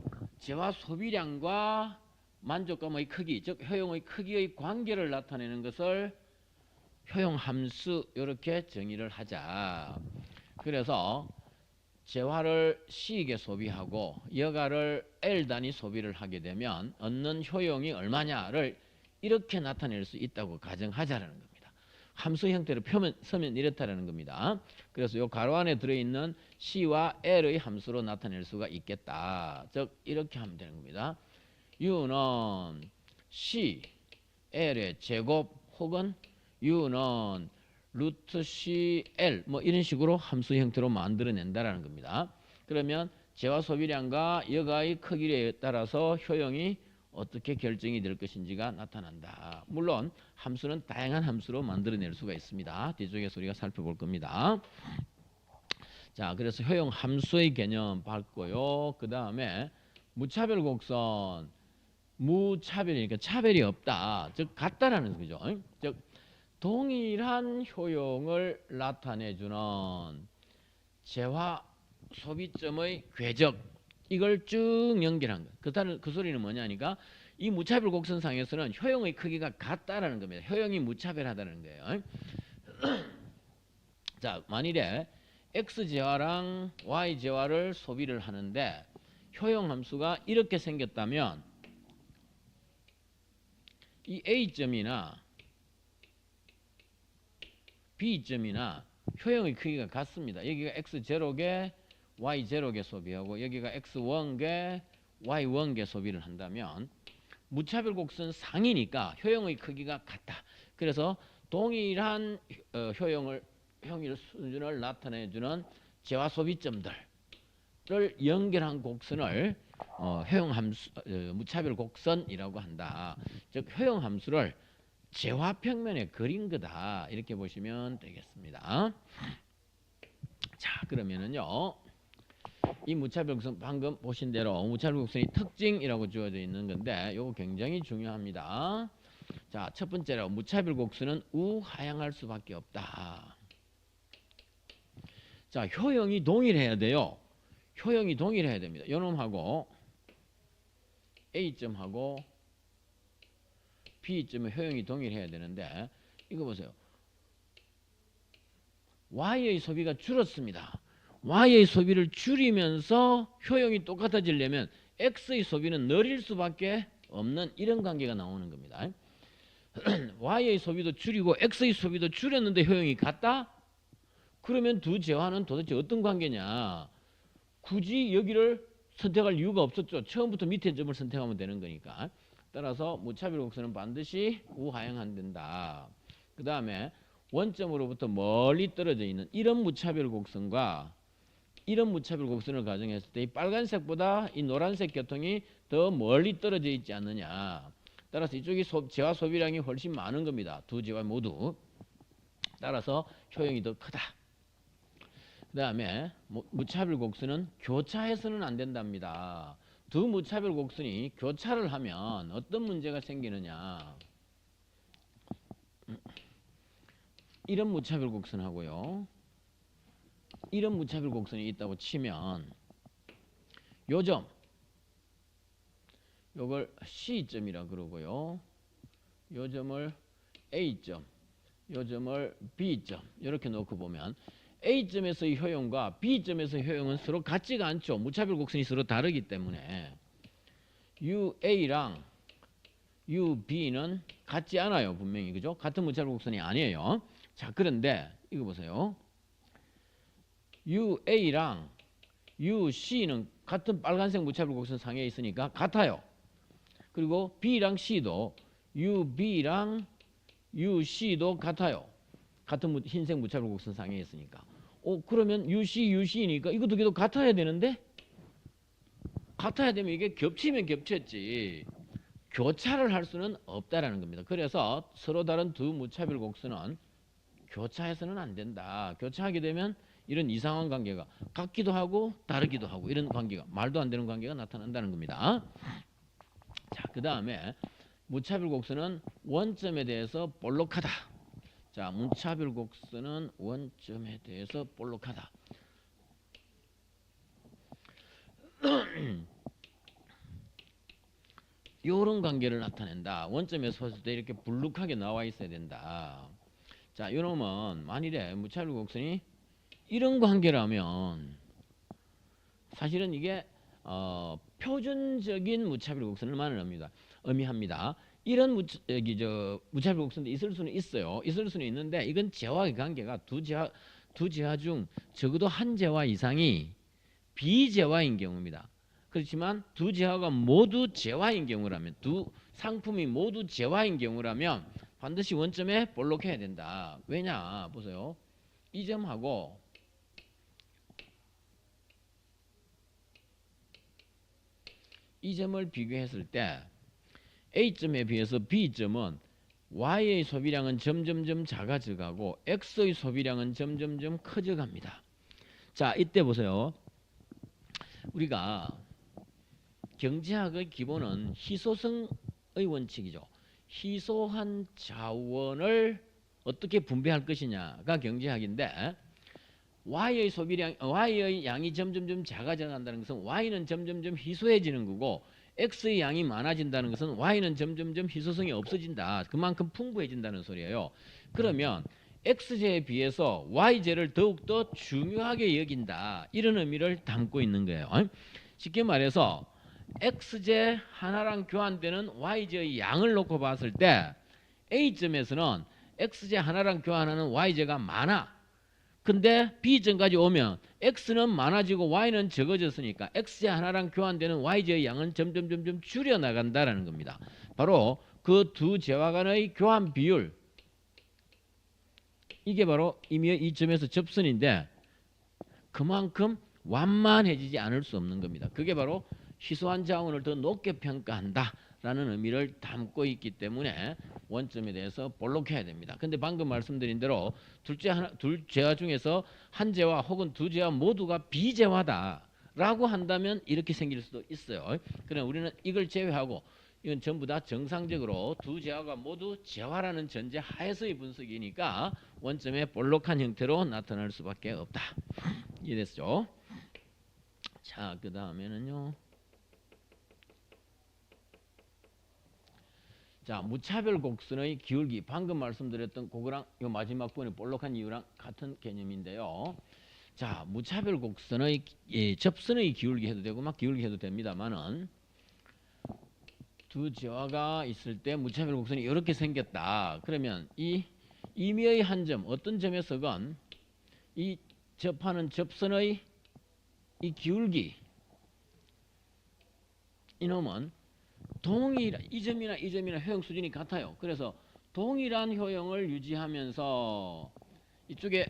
재화 소비량과 만족감의 크기, 즉 효용의 크기의 관계를 나타내는 것을 효용함수 이렇게 정의를 하자. 그래서 재화를 C에게 소비하고 여가를 L 단위 소비를 하게 되면 얻는 효용이 얼마냐를 이렇게 나타낼 수 있다고 가정하자라는 겁니다. 함수 형태로 서면 이렇다라는 겁니다. 그래서 이 가로 안에 들어있는 C와 L의 함수로 나타낼 수가 있겠다. 즉 이렇게 하면 되는 겁니다. U는 C, L의 제곱 혹은 U는 루트 CL 뭐 이런 식으로 함수 형태로 만들어낸다라는 겁니다. 그러면 재화 소비량과 여가의 크기에 따라서 효용이 어떻게 결정이 될 것인지가 나타난다. 물론 함수는 다양한 함수로 만들어낼 수가 있습니다. 뒤쪽에서 우리가 살펴볼 겁니다. 자, 그래서 효용 함수의 개념 봤고요. 그 다음에 무차별 곡선, 무차별이니까 차별이 없다. 즉 같다라는 거죠. 즉 동일한 효용을 나타내주는 재화 소비점의 궤적 이걸 쭉 연결한 거. 그 소리는 뭐냐니까 이 무차별 곡선상에서는 효용의 크기가 같다라는 겁니다. 효용이 무차별하다는 거예요. 자, 만일에 X 재화랑 Y 재화를 소비를 하는데 효용 함수가 이렇게 생겼다면 이 A점이나 B점이나 효용의 크기가 같습니다. 여기가 X0개, Y0개 소비하고 여기가 X1개, Y1개 소비를 한다면 무차별 곡선 상이니까 효용의 크기가 같다. 그래서 동일한 효용을 수준을 나타내주는 재화 소비점들을 연결한 곡선을 효용 함수 무차별 곡선이라고 한다. 즉 효용 함수를 재화 평면에 그린 거다. 이렇게 보시면 되겠습니다. 자, 그러면은요. 이 무차별 곡선 방금 보신 대로 무차별 곡선이 특징이라고 주어져 있는 건데 이거 굉장히 중요합니다. 자, 첫 번째로 무차별 곡선은 우하향할 수밖에 없다. 자, 효용이 동일해야 돼요. 효용이 동일해야 됩니다. 요놈하고 A점하고 B점의 효용이 동일해야 되는데 이거 보세요. Y의 소비가 줄었습니다. Y의 소비를 줄이면서 효용이 똑같아지려면 X의 소비는 늘릴 수밖에 없는 이런 관계가 나오는 겁니다. Y의 소비도 줄이고 X의 소비도 줄였는데 효용이 같다? 그러면 두 재화는 도대체 어떤 관계냐? 굳이 여기를 선택할 이유가 없었죠. 처음부터 밑에 점을 선택하면 되는 거니까. 따라서 무차별 곡선은 반드시 우하향한된다. 그 다음에 원점으로부터 멀리 떨어져 있는 이런 무차별 곡선과 이런 무차별 곡선을 가정했을 때 이 빨간색보다 이 노란색 계통이 더 멀리 떨어져 있지 않느냐. 따라서 이쪽이 재화 소비량이 훨씬 많은 겁니다. 두 재화 모두. 따라서 효용이 더 크다. 그 다음에 무차별 곡선은 교차해서는 안 된답니다. 두 무차별 곡선이 교차를 하면 어떤 문제가 생기느냐. 이런 무차별 곡선하고요. 이런 무차별 곡선이 있다고 치면 요점 요걸 C점이라 그러고요. 요점을 A점, 요점을 B점 이렇게 놓고 보면 A점에서의 효용과 B점에서의 효용은 서로 같지가 않죠. 무차별 곡선이 서로 다르기 때문에 UA랑 UB는 같지 않아요. 분명히 그죠? 같은 무차별 곡선이 아니에요. 자, 그런데 이거 보세요. UA랑 UC는 같은 빨간색 무차별 곡선 상에 있으니까 같아요. 그리고 B랑 C도 UB랑 UC도 같아요. 같은 흰색 무차별 곡선 상에 있으니까. 그러면 UC, UC니까 이거 두 개도 같아야 되는데 같아야 되면 이게 겹치면 겹쳤지 교차를 할 수는 없다라는 겁니다. 그래서 서로 다른 두 무차별 곡선은 교차해서는 안 된다. 교차하게 되면 이런 이상한 관계가 같기도 하고 다르기도 하고 이런 관계가 말도 안 되는 관계가 나타난다는 겁니다. 자, 그 다음에 무차별 곡선은 원점에 대해서 볼록하다. 자, 무차별 곡선은 원점에 대해서 볼록하다. 이런 관계를 나타낸다. 원점에 섰을 때 이렇게 불룩하게 나와 있어야 된다. 자, 이러면 만일에 무차별 곡선이 이런 관계라면 사실은 이게 표준적인 무차별 곡선을 의미합니다. 이런 무차별 곡선도 있을 수는 있어요. 있을 수는 있는데 이건 재화의 관계가 두 재화 중 적어도 한 재화 이상이 비재화인 경우입니다. 그렇지만 두 재화가 모두 재화인 경우라면 두 상품이 모두 재화인 경우라면 반드시 원점에 볼록해야 된다. 왜냐 보세요. 이 점하고 이 점을 비교했을 때 A점에 비해서 B점은 Y의 소비량은 점점점 작아져가고 X의 소비량은 점점점 커져갑니다. 자, 이때 보세요. 우리가 경제학의 기본은 희소성의 원칙이죠. 희소한 자원을 어떻게 분배할 것이냐가 경제학인데 Y의 양이 점점점 작아져 간다는 것은 Y는 점점점 희소해지는 거고 X의 양이 많아진다는 것은 Y는 점점점 희소성이 없어진다. 그만큼 풍부해진다는 소리예요. 그러면 X제에 비해서 Y제를 더욱더 중요하게 여긴다. 이런 의미를 담고 있는 거예요. 쉽게 말해서 X제 하나랑 교환되는 Y제의 양을 놓고 봤을 때 A점에서는 X제 하나랑 교환하는 Y제가 많아. 근데 B점까지 오면 X는 많아지고 Y는 적어졌으니까 X제 하나랑 교환되는 Y제의 양은 점점 줄여나간다라는 겁니다. 바로 그 두 제화 간의 교환 비율, 이게 바로 이 점에서 접선인데 그만큼 완만해지지 않을 수 없는 겁니다. 그게 바로 희소한 자원을 더 높게 평가한다라는 의미를 담고 있기 때문에 원점에 대해서 볼록해야 됩니다. 근데 방금 말씀드린 대로 둘 재화 중에서 한 재화 혹은 두 재화 모두가 비재화다라고 한다면 이렇게 생길 수도 있어요. 그러나 우리는 이걸 제외하고 이건 전부 다 정상적으로 두 재화가 모두 재화라는 전제 하에서의 분석이니까 원점에 볼록한 형태로 나타날 수밖에 없다. 이해됐죠? 자, 그 다음에는요. 자, 무차별 곡선의 기울기, 방금 말씀드렸던 그거랑 이 마지막 부분의 볼록한 이유랑 같은 개념인데요. 자, 무차별 곡선의 접선의 기울기 해도 되고 막 기울기 해도 됩니다만은 두 재화가 있을 때 무차별 곡선이 이렇게 생겼다. 그러면 이 임의의 한 점, 어떤 점에서건 이 접하는 접선의 이 기울기, 이놈은 동일한 이 점이나 이 점이나 효용 수준이 같아요. 그래서 동일한 효용을 유지하면서 이쪽에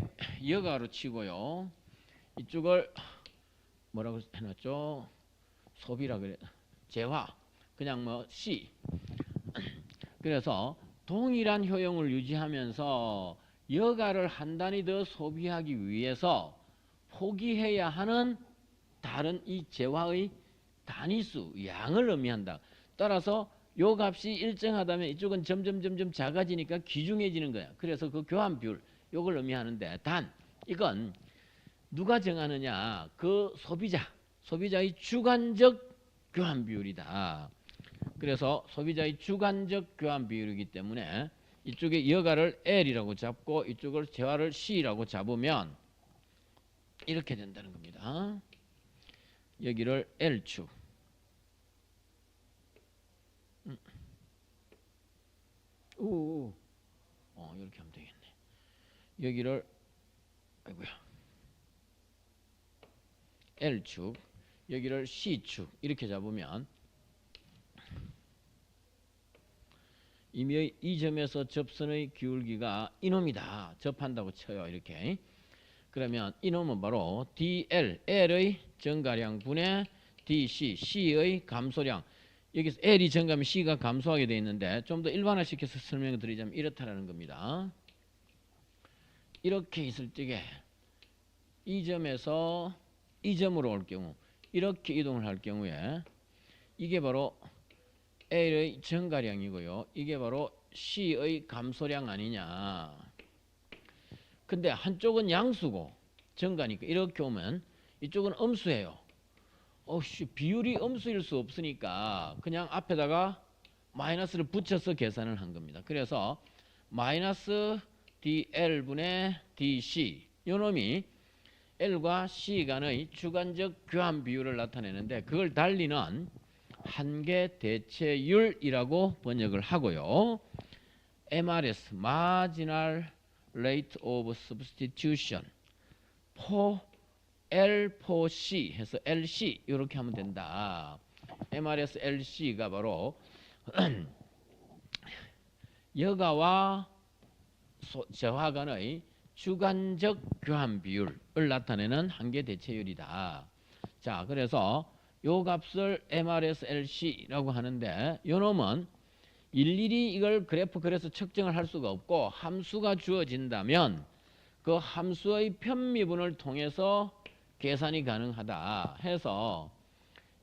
여가로 치고요. 이쪽을 뭐라고 해놨죠? 소비라 그래. 재화. 그냥 뭐 C. 그래서 동일한 효용을 유지하면서 여가를 한 단위 더 소비하기 위해서 포기해야 하는 다른 이 재화의 단위수, 양을 의미한다. 따라서 요 값이 일정하다면 이쪽은 점점 작아지니까 귀중해지는 거야. 그래서 그 교환 비율, 요걸 의미하는데, 단 이건 누가 정하느냐? 그 소비자의 주관적 교환 비율이다. 그래서 소비자의 주관적 교환 비율이기 때문에 이쪽에 여가를 L이라고 잡고 이쪽을 재화를 C라고 잡으면 이렇게 된다는 겁니다. 여기를 L축, 이렇게 하면 되겠네. 여기를 아이고야 L축, 여기를 C축 이렇게 잡으면 이미 이 점에서 접선의 기울기가 이놈이다. 접한다고 쳐요. 이렇게. 그러면 이놈은 바로 DL, L의 증가량 분의 DC, C의 감소량. 여기서 L이 증가하면 C가 감소하게 되어 있는데 좀 더 일반화시켜서 설명을 드리자면 이렇다라는 겁니다. 이렇게 있을 적에 이 점에서 이 점으로 올 경우 이렇게 이동을 할 경우에 이게 바로 L의 증가량이고요. 이게 바로 C의 감소량 아니냐. 근데 한쪽은 양수고 증가니까 이렇게 오면 이쪽은 음수예요. 비율이 음수일 수 없으니까 그냥 앞에다가 마이너스를 붙여서 계산을 한 겁니다. 그래서 마이너스 DL분의 DC 요 놈이 L과 C 간의 주관적 교환 비율을 나타내는데 그걸 달리는 한계 대체율이라고 번역을 하고요. MRS Marginal Rate of Substitution for L for C 해서 LC 이렇게 하면 된다. MRS LC가 바로 여가와 재화 간의 주관적 교환 비율을 나타내는 한계 대체율이다. 자, 그래서 요 값을 MRS LC라고 하는데 요 놈은 일일이 이걸 그래프 그래서 측정을 할 수가 없고 함수가 주어진다면 그 함수의 편미분을 통해서 계산이 가능하다 해서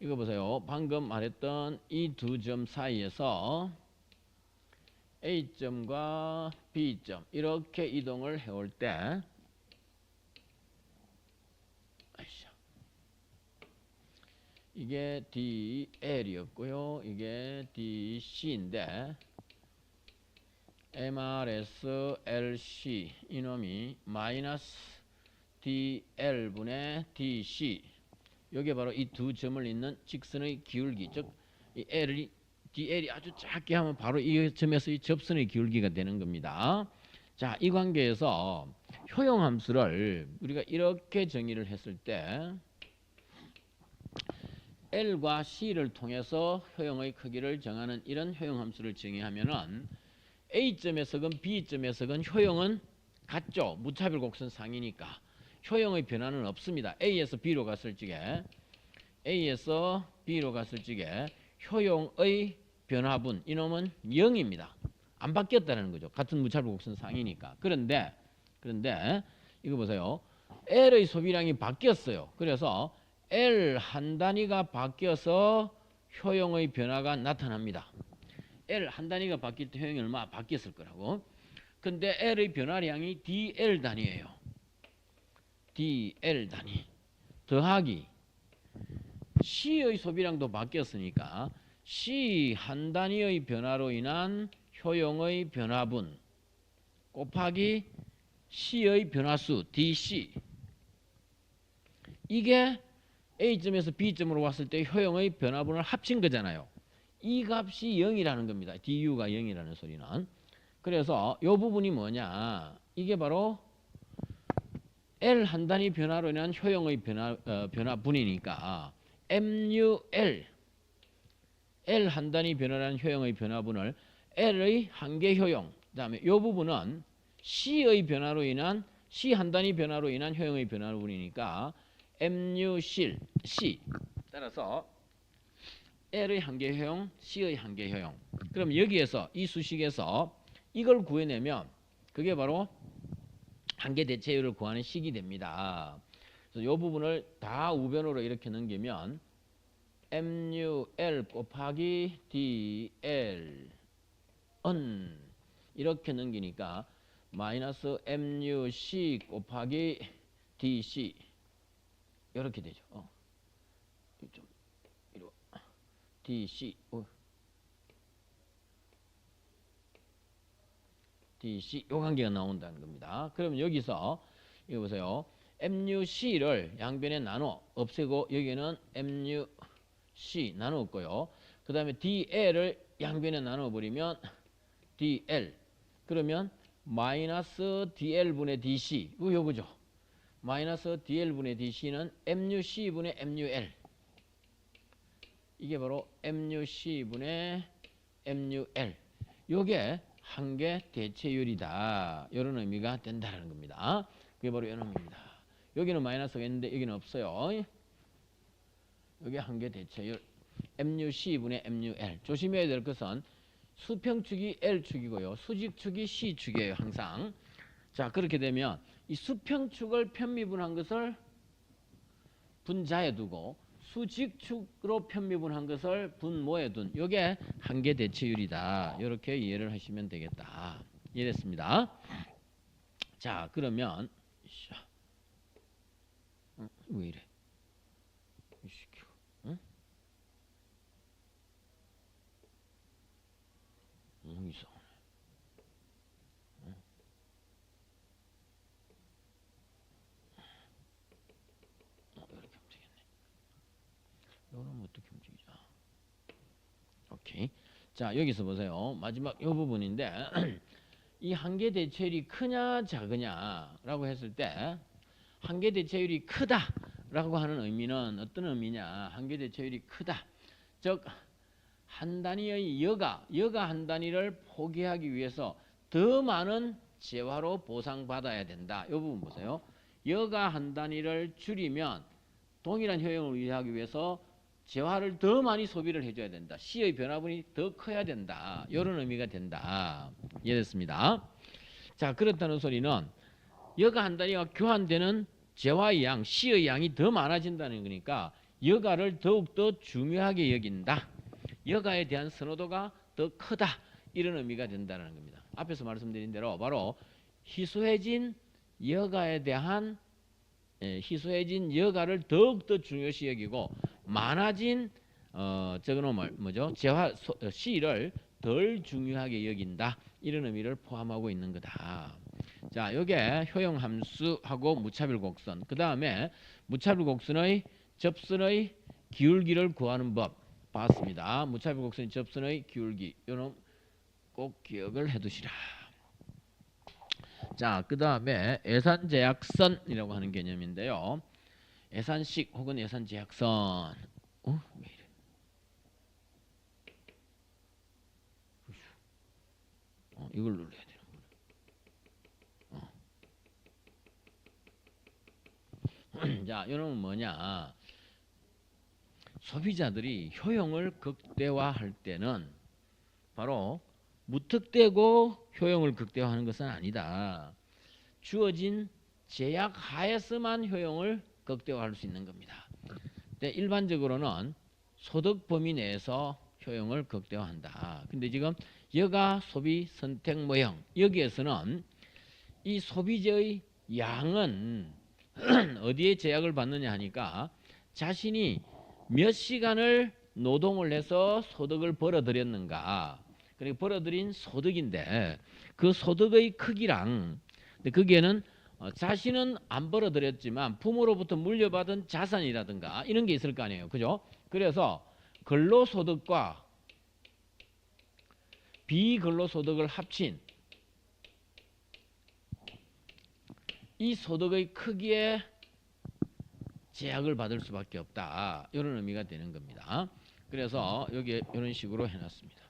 이거 보세요. 방금 말했던 이 두 점 사이에서 A점과 B점 이렇게 이동을 해올 때 이게 DL이었고요. 이게 DC인데 MRS LC 이놈이 마이너스 DL분의 DC 이게 바로 이 두 점을 잇는 직선의 기울기 즉 이 DL이 아주 작게 하면 바로 이 점에서 이 접선의 기울기가 되는 겁니다. 자, 이 관계에서 효용함수를 우리가 이렇게 정의를 했을 때 L과 C를 통해서 효용의 크기를 정하는 이런 효용함수를 정의하면은 A점에서건 B점에서건 효용은 같죠. 무차별 곡선 상이니까 효용의 변화는 없습니다. A에서 B로 갔을 적에 효용의 변화분 이놈은 0입니다. 안 바뀌었다는 거죠. 같은 무차별 곡선 상이니까. 그런데 이거 보세요. L의 소비량이 바뀌었어요. 그래서 L 한 단위가 바뀌어서 효용의 변화가 나타납니다. L 한 단위가 바뀔 때 효용이 얼마 바뀌었을 거라고. 근데 L의 변화량이 DL 단위예요. DL 단위 더하기 C의 소비량도 바뀌었으니까 C 한 단위의 변화로 인한 효용의 변화분 곱하기 C의 변화수 DC 이게 A점에서 B점으로 왔을 때 효용의 변화분을 합친 거잖아요. 이 값이 0이라는 겁니다. du가 0이라는 소리는. 그래서 이 부분이 뭐냐? 이게 바로 L 한 단위 변화로 인한 효용의 변화분이니까 MUL L 한 단위 변화로 인한 효용의 변화분을 L의 한계 효용, 그다음에 이 부분은 C의 변화로 인한 C 한 단위 변화로 인한 효용의 변화분이니까 MUC C. 따라서 L의 한계 효용, C의 한계 효용. 그럼 여기에서 이 수식에서 이걸 구해내면 그게 바로 한계 대체율을 구하는 식이 됩니다. 그래서 이 부분을 다 우변으로 이렇게 넘기면 MUL 곱하기 DL은 이렇게 넘기니까 마이너스 MUC 곱하기 DC 이렇게 되죠. 좀 이리 와. DC DC 요 관계가 나온다는 겁니다. 그럼 여기서 이거 보세요. MUC를 양변에 나눠 없애고 여기는 MUC 나누었고요. 그 다음에 DL을 양변에 나눠버리면 DL. 그러면 마이너스 DL분의 DC 요거죠. 마이너스 DL분의 DC는 MUC분의 MUL. 이게 바로 MUC분의 MUL. 요게 한계 대체율이다. 이런 의미가 된다는 겁니다. 그게 바로 이런 의미입니다. 여기는 마이너스가 있는데 여기는 없어요. 여기 한계 대체율 MUC분의 MUL. 조심해야 될 것은 수평축이 L축이고요. 수직축이 C축이에요. 항상. 자, 그렇게 되면 이 수평축을 편미분한 것을 분자에 두고 수직축으로 편미분한 것을 분모에 둔 이게 한계 대체율이다. 이렇게 이해를 하시면 되겠다. 이해됐습니다. 자, 그러면 왜 이래? 응? 너무 이상하네. 이렇게 움직였네. 이거는 어떻게 움직이자? 오케이. 자, 여기서 보세요. 마지막 이 부분인데 이 한계 대체율이 크냐 작으냐라고 했을 때 한계 대체율이 크다라고 하는 의미는 어떤 의미냐? 한계 대체율이 크다. 즉 한 단위의 여가 한 단위를 포기하기 위해서 더 많은 재화로 보상받아야 된다. 이 부분 보세요. 여가 한 단위를 줄이면 동일한 효용을 유지하기 위해서 재화를 더 많이 소비를 해줘야 된다. C의 변화분이 더 커야 된다. 이런 의미가 된다. 이해됐습니다. 자, 그렇다는 소리는 여가 한 단위가 교환되는 재화의 양, C의 양이 더 많아진다는 거니까 여가를 더욱더 중요하게 여긴다. 여가에 대한 선호도가 더 크다. 이런 의미가 된다는 겁니다. 앞에서 말씀드린 대로 바로 희소해진 여가에 대한 희소해진 여가를 더욱더 중요시 여기고 많아진 저거는 뭐죠? 재화 C를 덜 중요하게 여긴다. 이런 의미를 포함하고 있는 거다. 자, 이게 효용 함수하고 무차별 곡선. 그 다음에 무차별 곡선의 접선의 기울기를 구하는 법 봤습니다. 무차별 곡선의 접선의 기울기. 이는 꼭 기억을 해두시라. 자, 그 다음에 예산제약선이라고 하는 개념인데요. 예산식 혹은 예산제약선. 왜 이래? 이걸 눌러야 되는구나. 자, 이놈은 뭐냐? 소비자들이 효용을 극대화할 때는 바로 무턱대고 효용을 극대화하는 것은 아니다. 주어진 제약 하에서만 효용을 극대화할 수 있는 겁니다. 근데 일반적으로는 소득 범위 내에서 효용을 극대화한다. 근데 지금 여가 소비 선택 모형 여기에서는 이 소비자의 양은 어디에 제약을 받느냐 하니까 자신이 몇 시간을 노동을 해서 소득을 벌어들였는가. 그리고 벌어들인 소득인데 그 소득의 크기랑 근데 거기에는 자신은 안 벌어들였지만 부모로부터 물려받은 자산이라든가 이런 게 있을 거 아니에요. 그죠? 그래서 근로소득과 비근로소득을 합친 이 소득의 크기에 제약을 받을 수밖에 없다. 이런 의미가 되는 겁니다. 그래서 여기에 이런 식으로 해놨습니다.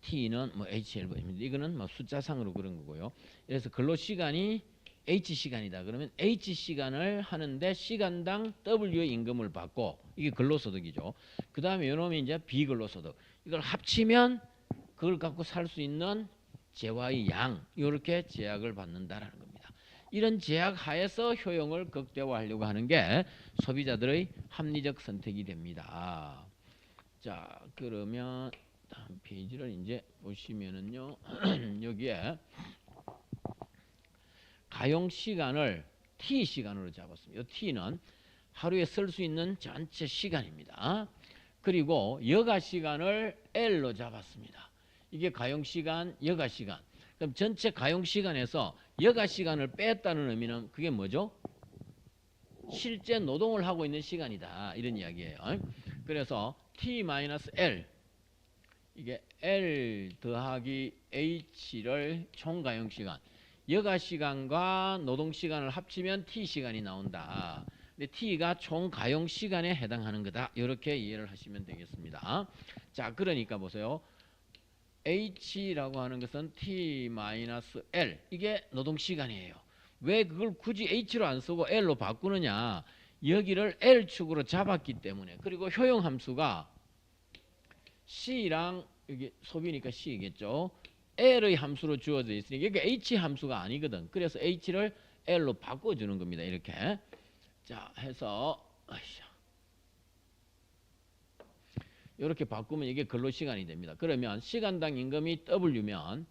T는 뭐 HL입니다. 이거는 뭐 숫자상으로 그런 거고요. 그래서 근로시간이 H시간이다. 그러면 H시간을 하는데 시간당 W의 임금을 받고 이게 근로소득이죠. 그 다음에 이놈이 이제 비근로소득. 이걸 합치면 그걸 갖고 살 수 있는 재화의 양 이렇게 제약을 받는다라는 겁니다. 이런 제약 하에서 효용을 극대화하려고 하는 게 소비자들의 합리적 선택이 됩니다. 자, 그러면 다음 페이지를 이제 보시면은요. 여기에 가용 시간을 T 시간으로 잡았습니다. 이 T는 하루에 쓸 수 있는 전체 시간입니다. 그리고 여가 시간을 L로 잡았습니다. 이게 가용 시간, 여가 시간. 그럼 전체 가용 시간에서 여가 시간을 뺐다는 의미는 그게 뭐죠? 실제 노동을 하고 있는 시간이다. 이런 이야기예요. 그래서 T-L 이게 L 더하기 H를 총 가용 시간. 여가 시간과 노동 시간을 합치면 T 시간이 나온다. 근데 T가 총 가용 시간에 해당하는 거다. 이렇게 이해를 하시면 되겠습니다. 자, 그러니까 보세요. H라고 하는 것은 T-L 이게 노동 시간이에요. 왜 그걸 굳이 H로 안 쓰고 L로 바꾸느냐? 여기를 L축으로 잡았기 때문에. 그리고 효용 함수가 C랑 여기 소비니까 C겠죠. L의 함수로 주어져 있으니까 이게 H 함수가 아니거든. 그래서 H를 L로 바꿔주는 겁니다. 이렇게. 자, 해서 이렇게 바꾸면 이게 근로시간이 됩니다. 그러면 시간당 임금이 W면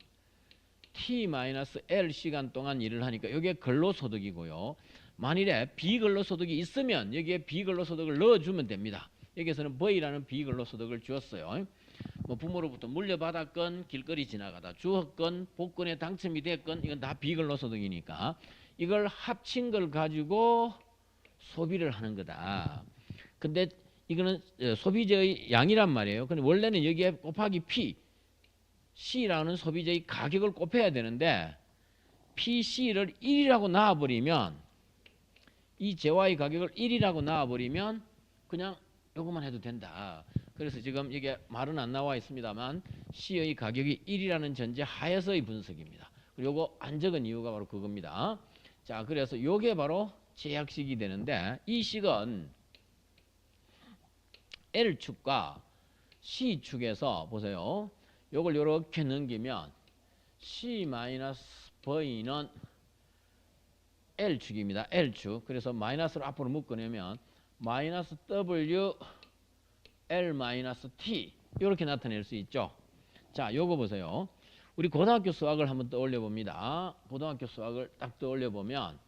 T-L 시간 동안 일을 하니까 이게 근로소득이고요. 만일에 비근로소득이 있으면 여기에 비근로소득을 넣어주면 됩니다. 여기에서는 V라는 비근로소득을 주었어요. 뭐 부모로부터 물려받았건 길거리 지나가다 주었건 복권에 당첨이 됐건 이건 다 비근로소득이니까 이걸 합친 걸 가지고 소비를 하는 거다. 근데 이거는 소비재의 양이란 말이에요. 근데 원래는 여기에 곱하기 P, C라는 소비재의 가격을 곱해야 되는데 PC를 1이라고 놔버리면 이 재화의 가격을 1이라고 놔버리면 그냥 요것만 해도 된다. 그래서 지금 이게 말은 안 나와 있습니다만 C의 가격이 1이라는 전제 하에서의 분석입니다. 그리고 요거 안 적은 이유가 바로 그겁니다. 자, 그래서 요게 바로 제약식이 되는데 이 식은 L축과 C축에서 보세요. 요걸 요렇게 넘기면 C-V는 L축입니다. L축. 그래서 마이너스를 앞으로 묶어내면 마이너스 W L-T 이렇게 나타낼 수 있죠. 자, 요거 보세요. 우리 고등학교 수학을 한번 떠올려 봅니다. 고등학교 수학을 딱 떠올려 보면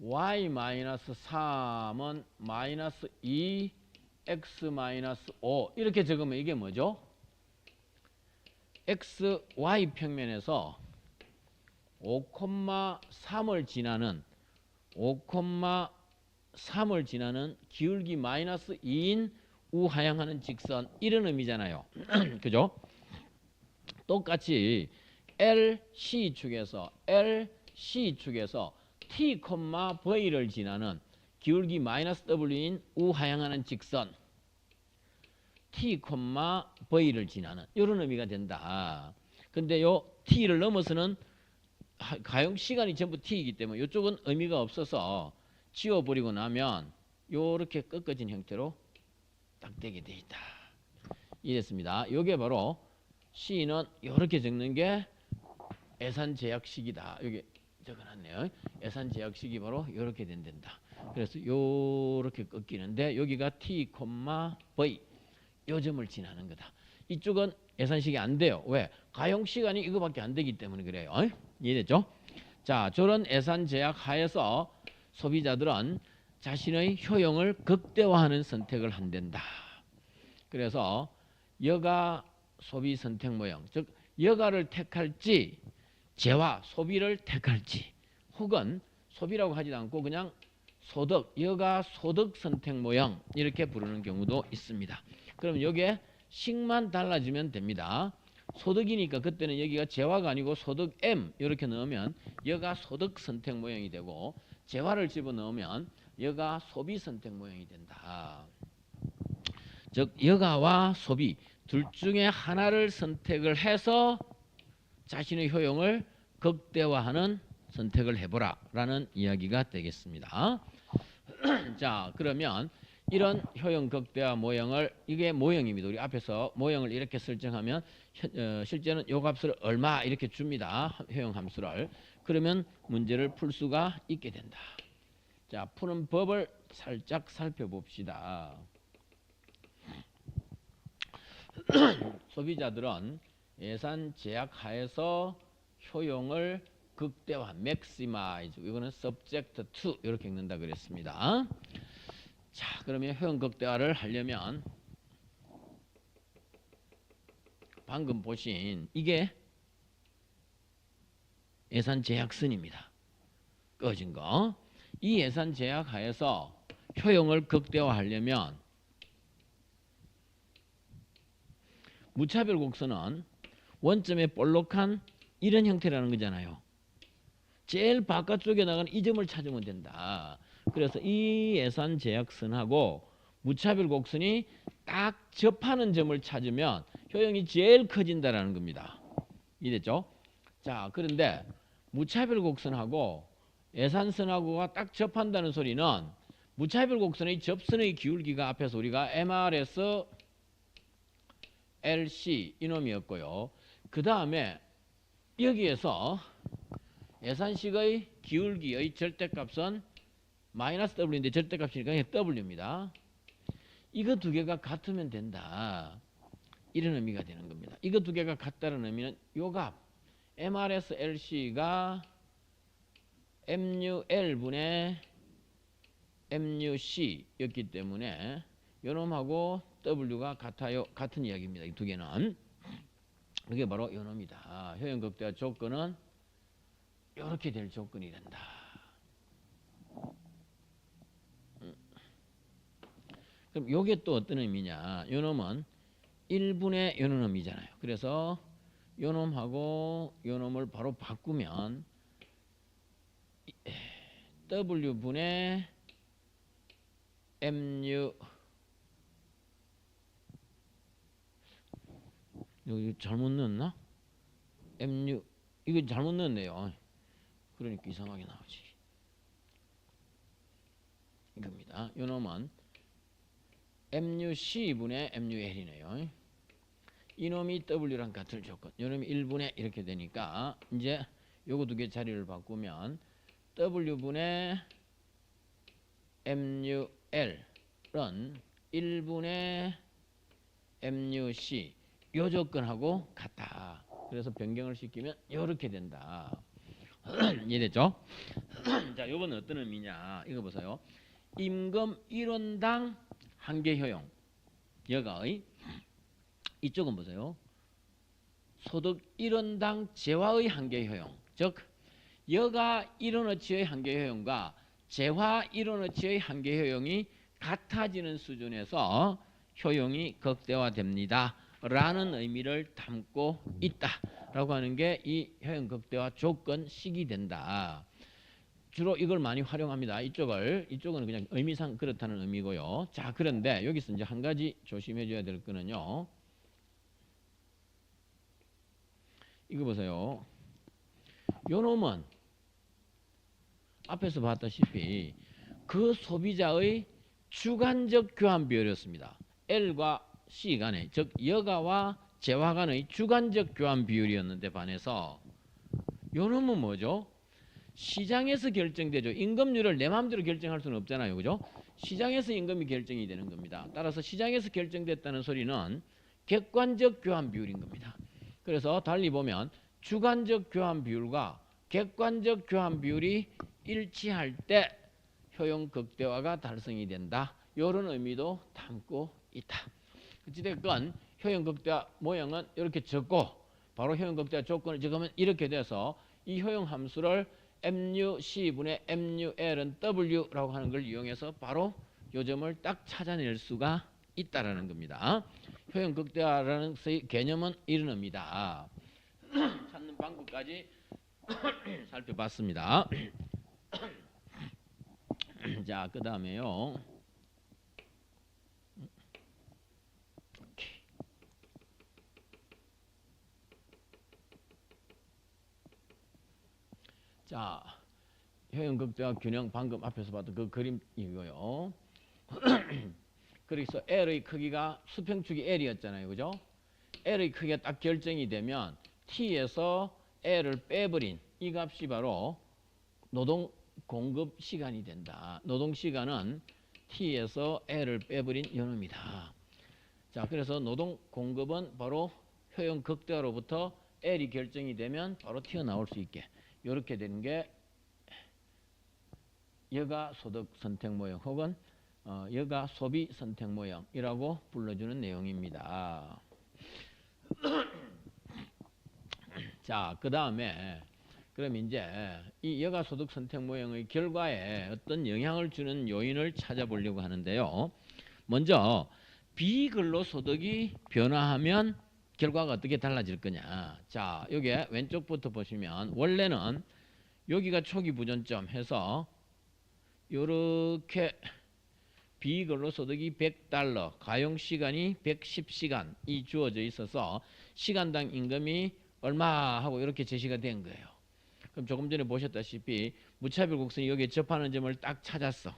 Y-3은 마이너스 2 X-5 이렇게 적으면 이게 뭐죠? XY 평면에서 5,3을 지나는 기울기 마이너스 2인 우하향하는 직선 이런 의미잖아요. 그죠? 똑같이 LC축에서 T, V를 지나는 기울기 마이너스 W인 우하향하는 직선 T, V를 지나는 이런 의미가 된다. 근데 요 T를 넘어서는 가용 시간이 전부 T이기 때문에 이쪽은 의미가 없어서 지워버리고 나면 요렇게 꺾어진 형태로 딱 되게 돼 있다. 이랬습니다. 요게 바로 C는 요렇게 적는 게 애산제약식이다. 여기 적어놨네요. 애산제약식이 바로 요렇게 된다. 그래서 요렇게 꺾이는데 여기가 T, V 요 점을 지나는 거다. 이쪽은 예산식이 안 돼요. 왜? 가용 시간이 이거밖에 안 되기 때문에 그래요. 이해됐죠? 자, 저런 예산 제약 하에서 소비자들은 자신의 효용을 극대화하는 선택을 한댄다. 그래서 여가 소비 선택 모형, 즉 여가를 택할지 재화 소비를 택할지 혹은 소비라고 하지도 않고 그냥 소득, 여가 소득 선택 모형 이렇게 부르는 경우도 있습니다. 그럼 여기에 식만 달라지면 됩니다. 소득이니까 그때는 여기가 재화가 아니고 소득 M 이렇게 넣으면 여가 소득 선택 모형이 되고, 재화를 집어넣으면 여가 소비 선택 모형이 된다. 즉 여가와 소비 둘 중에 하나를 선택을 해서 자신의 효용을 극대화하는 선택을 해보라 라는 이야기가 되겠습니다. 자, 그러면 이런 효용 극대화 모형을, 이게 모형입니다. 우리 앞에서 모형을 이렇게 설정하면 실제는 요 값을 얼마 이렇게 줍니다. 효용 함수를. 그러면 문제를 풀 수가 있게 된다. 자, 푸는 법을 살짝 살펴봅시다. 소비자들은 예산 제약 하에서 효용을 극대화, maximize, 이거는 subject to 이렇게 읽는다 그랬습니다. 자, 그러면 효용 극대화를 하려면 방금 보신 이게 예산 제약선입니다. 꺼진 거. 이 예산 제약 하에서 효용을 극대화하려면 무차별 곡선은 원점에 볼록한 이런 형태라는 거잖아요. 제일 바깥쪽에 나가는 이 점을 찾으면 된다. 그래서 이 예산 제약선하고 무차별 곡선이 딱 접하는 점을 찾으면 효용이 제일 커진다라는 겁니다. 이해됐죠? 자, 그런데 무차별 곡선하고 예산선하고가 딱 접한다는 소리는 무차별 곡선의 접선의 기울기가 앞에서 우리가 MRS LC 이놈이었고요. 그 다음에 여기에서 예산식의 기울기의 절대값은 마이너스 W인데 절대값이니까 W입니다. 이거 두 개가 같으면 된다. 이런 의미가 되는 겁니다. 이거 두 개가 같다는 의미는 요 값 MRS LC가 MUL분의 MUC였기 때문에 요놈하고 W가 같아요. 같은 이야기입니다. 이 두 개는. 이게 바로 요놈이다. 효용 극대화 조건은 이렇게 될 조건이 된다. 그럼 요게 또 어떤 의미냐? 요놈은 1분의 요놈 의미잖아요. 그래서 요놈하고 요놈을 바로 바꾸면 W분의 MU 여기 잘못 넣었나? MU 이거 잘못 넣었네요. 그러니까 이상하게 나오지. 이겁니다. 요 놈은 MUC분의 MUL이네요. 이놈이 W랑 같을 조건. 요놈이 1분의 이렇게 되니까 이제 요거 두 개 자리를 바꾸면 W분의 MUL은 1분의 MUC 요 조건하고 같다. 그래서 변경을 시키면 이렇게 된다. 이해됐죠? 자, 요번은 어떤 의미냐? 이거 보세요. 임금 1원당 한개 효용. 여가의 이쪽은 보세요. 소득 1원당 재화의 한개 효용. 즉 여가 1원어치의 한개 효용과 재화 1원어치의 한개 효용이 같아지는 수준에서 효용이 극대화됩니다. 라는 의미를 담고 있다라고 하는 게 이 효용 극대화 조건식이 된다. 주로 이걸 많이 활용합니다. 이쪽은 그냥 의미상 그렇다는 의미고요. 자, 그런데 여기서 이제 한 가지 조심해줘야 될 거는요. 이거 보세요. 요 놈은 앞에서 봤다시피 그 소비자의 주관적 교환 비율이었습니다. L과 C 간의, 즉 여가와 재화 간의 주관적 교환 비율이었는데 반해서 요 놈은 뭐죠? 시장에서 결정되죠. 임금률을 내 마음대로 결정할 수는 없잖아요. 그죠? 시장에서 임금이 결정이 되는 겁니다. 따라서 시장에서 결정됐다는 소리는 객관적 교환 비율인 겁니다. 그래서 달리 보면 주관적 교환 비율과 객관적 교환 비율이 일치할 때 효용 극대화가 달성이 된다. 이런 의미도 담고 있다. 어찌됐건 효용 극대화 모형은 이렇게 적고 바로 효용 극대화 조건을 적으면 이렇게 돼서 이 효용 함수를 MUC분의 MUL은 W라고 하는 걸 이용해서 바로 요 점을 딱 찾아낼 수가 있다라는 겁니다. 효용 극대화라는 개념은 이런 의미다. 찾는 방법까지 살펴봤습니다. 자, 그 다음에요. 자, 효용 극대화 균형 방금 앞에서 봤던 그 그림이고요. 그래서 L의 크기가 수평축이 L이었잖아요. 그죠? L의 크기가 딱 결정이 되면 T에서 L을 빼버린 이 값이 바로 노동 공급 시간이 된다. 노동 시간은 T에서 L을 빼버린 요놈이다. 자, 그래서 노동 공급은 바로 효용 극대화로부터 L이 결정이 되면 바로 튀어나올 수 있게 이렇게 되는 게 여가 소득 선택 모형 혹은 여가 소비 선택 모형이라고 불러주는 내용입니다. 자, 그 다음에 그럼 이제 이 여가 소득 선택 모형의 결과에 어떤 영향을 주는 요인을 찾아보려고 하는데요. 먼저 비근로소득이 변화하면 결과가 어떻게 달라질 거냐. 자, 여기에 왼쪽부터 보시면 원래는 여기가 초기 부전점 해서 요렇게 비근로소득이 $100, 가용시간이 110시간이 주어져 있어서 시간당 임금이 얼마 하고 이렇게 제시가 된 거예요. 그럼 조금 전에 보셨다시피 무차별 곡선이 여기에 접하는 점을 딱 찾았어.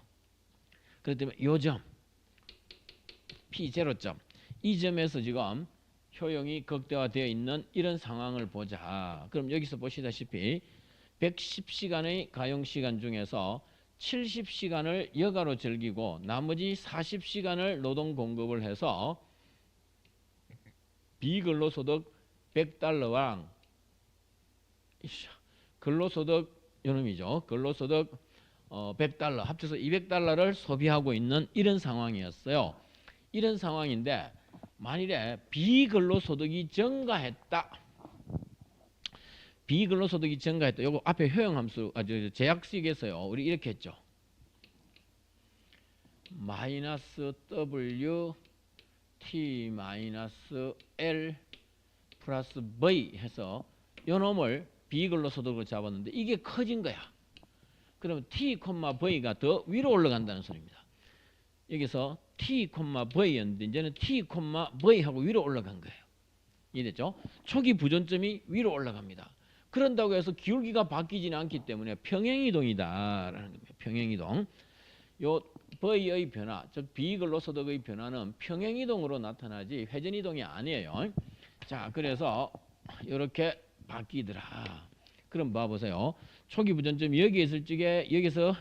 그렇기 때문에 요 점, P0점, 이 점에서 지금 효용이 극대화되어 있는 이런 상황을 보자. 그럼 여기서 보시다시피 110시간의 가용시간 중에서 70시간을 여가로 즐기고 나머지 40시간을 노동 공급을 해서 비근로소득 $100랑 근로소득 요놈이죠. 근로소득 $100 합쳐서 $200를 소비하고 있는 이런 상황이었어요. 이런 상황인데 만일에 비근로소득이 증가했다. 비근로소득이 증가했다. 요거 앞에 효용함수 제약식에서요. 우리 이렇게 했죠. 마이너스 W T 마이너스 L 플러스 V 해서 요 놈을 비근로소득으로 잡았는데 이게 커진 거야. 그러면 T, V가 더 위로 올라간다는 소리입니다. 여기서 T, V였는데 이제는 T, V하고 위로 올라간 거예요. 이해됐죠? 초기 부전점이 위로 올라갑니다. 그런다고 해서 기울기가 바뀌지는 않기 때문에 평행이동이다라는 겁니다. 평행이동. 요 V의 변화, 즉 비근로소득의 변화는 평행이동으로 나타나지 회전이동이 아니에요. 자, 그래서 이렇게 바뀌더라. 그럼 봐보세요. 초기 부전점이 여기에 있을 적에 여기서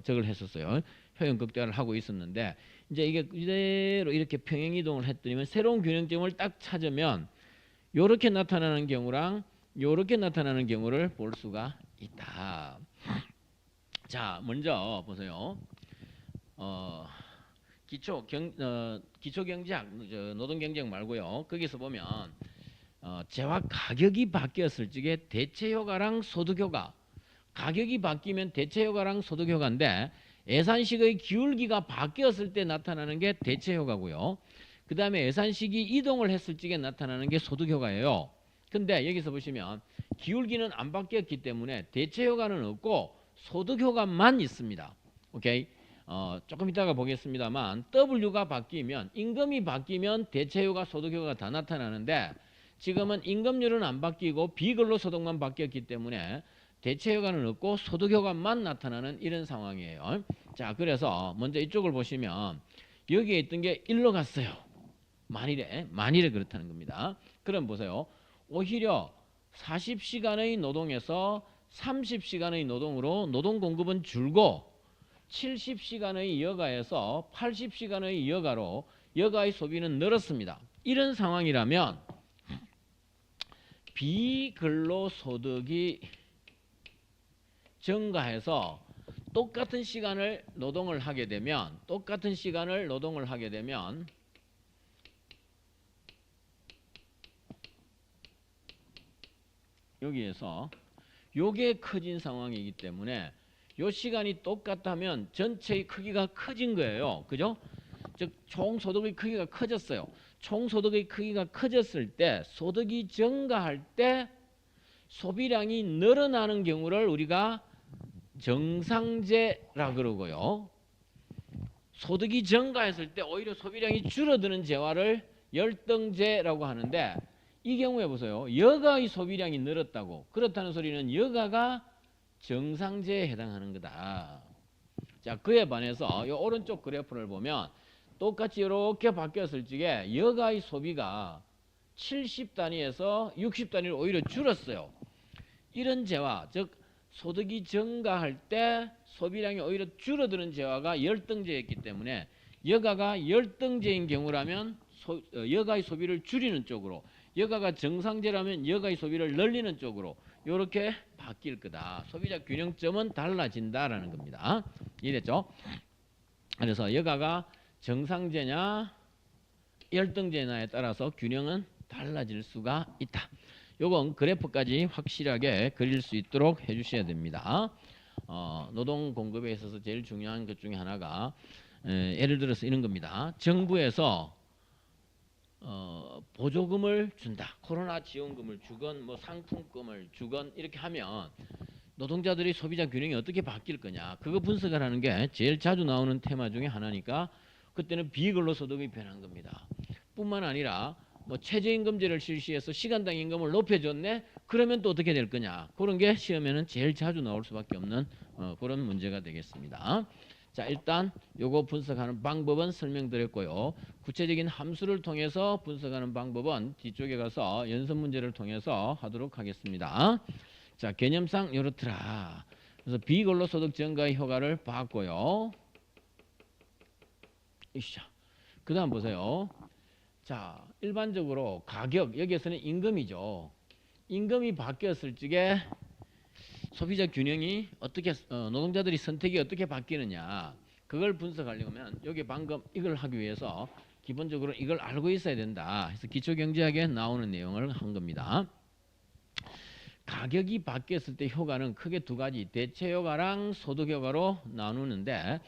저걸 했었어요. 효용 극대화를 하고 있었는데 이제 이게 그대로 이렇게 평행이동을 했더니만 새로운 균형점을 딱 찾으면 요렇게 나타나는 경우랑 요렇게 나타나는 경우를 볼 수가 있다. 자, 먼저 보세요. 기초경제학, 노동경제학 말고요. 거기서 보면 재화 가격이 바뀌었을 적에 대체효과랑 소득효과, 가격이 바뀌면 대체효과랑 소득효과인데 예산식의 기울기가 바뀌었을 때 나타나는 게 대체효과고요. 그 다음에 예산식이 이동을 했을 적에 나타나는 게 소득효과예요. 근데 여기서 보시면 기울기는 안 바뀌었기 때문에 대체효과는 없고 소득효과만 있습니다. 오케이? 조금 이따가 보겠습니다만 W가 바뀌면 임금이 바뀌면 대체효과, 소득효과가 다 나타나는데 지금은 임금률은 안 바뀌고 비근로소득만 바뀌었기 때문에 대체효과는 없고 소득효과만 나타나는 이런 상황이에요. 자, 그래서 먼저 이쪽을 보시면 여기에 있던 게 일로 갔어요. 만일에 그렇다는 겁니다. 그럼 보세요. 오히려 40시간의 노동에서 30시간의 노동으로 노동 공급은 줄고 70시간의 여가에서 80시간의 여가로 여가의 소비는 늘었습니다. 이런 상황이라면 비근로소득이 증가해서 똑같은 시간을 노동을 하게 되면 여기에서 요게 커진 상황이기 때문에 요 시간이 똑같다면 전체의 크기가 커진 거예요. 그죠? 즉 총소득의 크기가 커졌어요. 총소득의 크기가 커졌을 때 소득이 증가할 때 소비량이 늘어나는 경우를 우리가 정상재라 그러고요. 소득이 증가했을 때 오히려 소비량이 줄어드는 재화를 열등재라고 하는데 이 경우에 보세요. 여가의 소비량이 늘었다고. 그렇다는 소리는 여가가 정상재에 해당하는 거다. 자, 그에 반해서 이 오른쪽 그래프를 보면 똑같이 이렇게 바뀌었을 적에 여가의 소비가 70단위에서 60단위로 오히려 줄었어요. 이런 재화, 즉 소득이 증가할 때 소비량이 오히려 줄어드는 재화가 열등재였기 때문에 여가가 열등재인 경우라면 여가의 소비를 줄이는 쪽으로, 여가가 정상재라면 여가의 소비를 늘리는 쪽으로 이렇게 바뀔 거다. 소비자 균형점은 달라진다라는 겁니다. 이해됐죠? 그래서 여가가 정상재냐 열등재냐에 따라서 균형은 달라질 수가 있다. 요건 그래프까지 확실하게 그릴 수 있도록 해주셔야 됩니다. 노동 공급에 있어서 제일 중요한 것 중에 하나가 예를 들어서 이런 겁니다. 정부에서 보조금을 준다. 코로나 지원금을 주건 뭐 상품금을 주건 이렇게 하면 노동자들이 소비자 균형이 어떻게 바뀔 거냐. 그거 분석을 하는 게 제일 자주 나오는 테마 중에 하나니까 그때는 비근로소득이 변한 겁니다. 뿐만 아니라 뭐 최저임금제를 실시해서 시간당 임금을 높여줬네. 그러면 또 어떻게 될 거냐. 그런 게 시험에는 제일 자주 나올 수밖에 없는 그런 문제가 되겠습니다. 자, 일단 요거 분석하는 방법은 설명드렸고요. 구체적인 함수를 통해서 분석하는 방법은 뒤쪽에 가서 연습 문제를 통해서 하도록 하겠습니다. 자, 개념상 이렇더라. 그래서 비근로소득 증가의 효과를 봤고요. 그 다음 보세요. 자, 일반적으로 가격, 여기에서는 임금이죠. 임금이 바뀌었을 적에 소비자 균형이 어떻게 노동자들이 선택이 어떻게 바뀌느냐 그걸 분석하려면 여기 방금 이걸 하기 위해서 기본적으로 이걸 알고 있어야 된다. 그래서 기초경제학에 나오는 내용을 한 겁니다. 가격이 바뀌었을 때 효과는 크게 두 가지 대체효과랑 소득효과로 나누는데